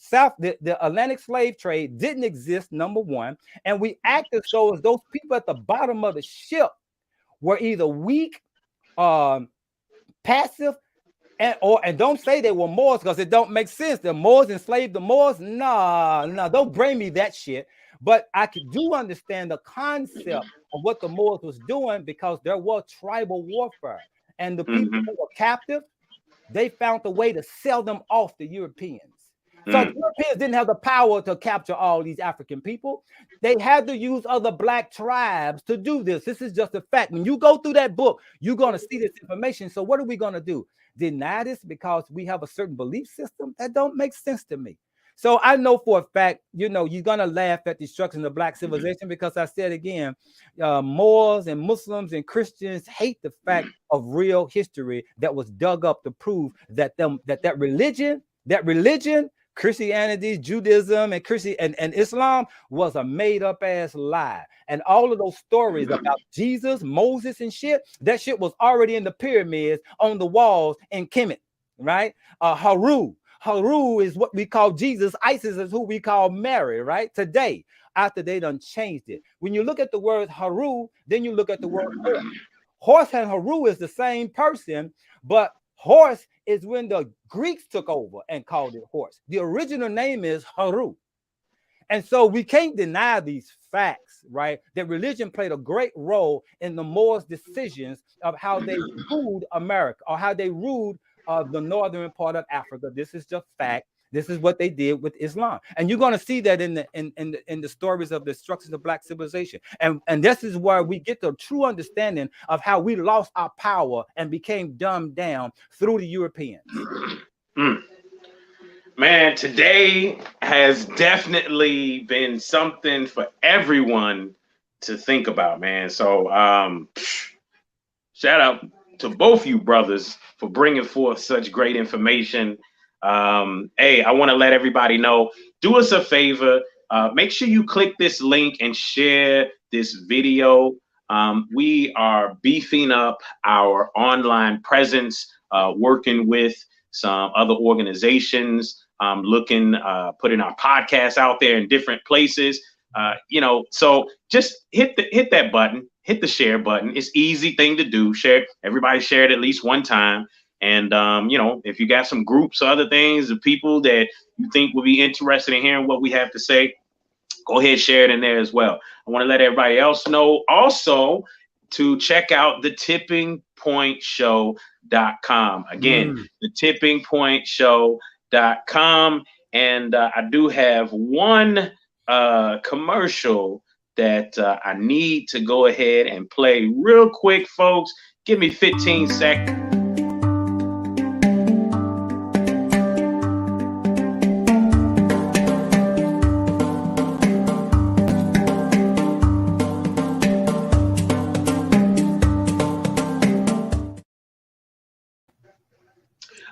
Atlantic slave trade didn't exist, number one, and we act as so as those people at the bottom of the ship were either weak, passive, and don't say they were Moors, because it don't make sense. The Moors enslaved the Moors. Nah, don't bring me that shit. But I do understand the concept of what the Moors was doing, because there was tribal warfare. And the people who were captive, they found a way to sell them off to Europeans. So the Europeans didn't have the power to capture all these African people. They had to use other black tribes to do this. This is just a fact. When you go through that book, you're going to see this information. So what are we going to do? Deny this because we have a certain belief system? That don't make sense to me. So I know for a fact, you're going to laugh at the destruction of black civilization, because I said again, Moors and Muslims and Christians hate the fact of real history that was dug up to prove that religion, Christianity, Judaism, and Islam was a made up ass lie. And all of those stories about Jesus, Moses, and shit, that shit was already in the pyramids on the walls in Kemet, right? Haru is what we call Jesus. Isis is who we call Mary, right? Today, after they done changed it. When you look at the word Haru, then you look at the word horse. Horse and Haru is the same person, but horse is when the Greeks took over and called it horse. The original name is Haru. And so we can't deny these facts, right? That religion played a great role in the Moors' decisions of how they ruled America, or how they ruled the northern part of Africa. This is just fact. This is what they did with Islam, and you're going to see that in the stories of the destruction of black civilization. And this is where we get the true understanding of how we lost our power and became dumbed down through the Europeans. Man, today has definitely been something for everyone to think about, man. So shout out to both you brothers for bringing forth such great information. Hey, I want to let everybody know, do us a favor, make sure you click this link and share this video. We are beefing up our online presence, working with some other organizations putting our podcast out there in different places. So just hit that button, hit the share button. It's easy thing to do. Share. Everybody share it at least one time. And, if you got some groups or other things of people that you think will be interested in hearing what we have to say, go ahead, share it in there as well. I want to let everybody else know also to check out the tippingpointshow.com. Again, the tippingpointshow.com. And I do have one commercial that I need to go ahead and play real quick, folks. Give me 15 seconds.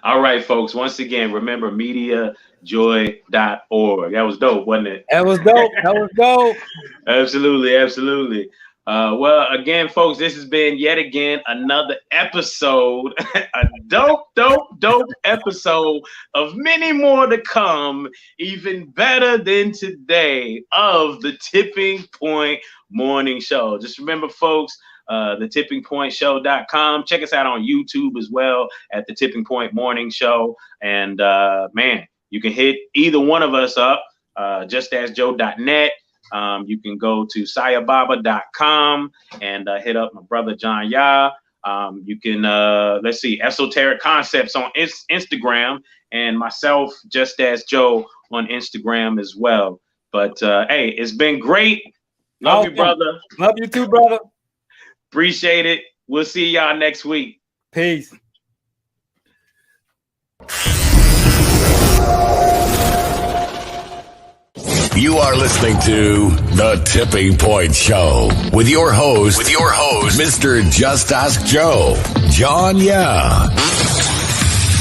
All right, folks. Once again, remember MediaJoy.org. That was dope, wasn't it? That was dope. Absolutely. Well, again, folks, this has been yet again another episode, a dope episode of many more to come, even better than today, of the Tipping Point Morning Show. Just remember, folks, the tippingpointshow.com. Check us out on YouTube as well at the Tipping Point Morning Show. And you can hit either one of us up, justaskjoe.net. You can go to sayababa.com and hit up my brother John Yah. You can Esoteric Concepts on Instagram, and myself, Just As Joe, on Instagram as well. But hey, it's been great. Love you, brother. Love you too, brother. Appreciate it. We'll see y'all next week. Peace. You are listening to The Tipping Point Show with your host, Mr. Just Ask Joe, John Yah.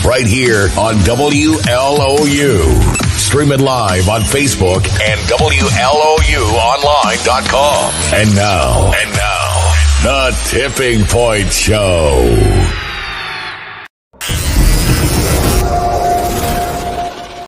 Right here on WLOU. Stream it live on Facebook and WLOUonline.com. And now, The Tipping Point Show.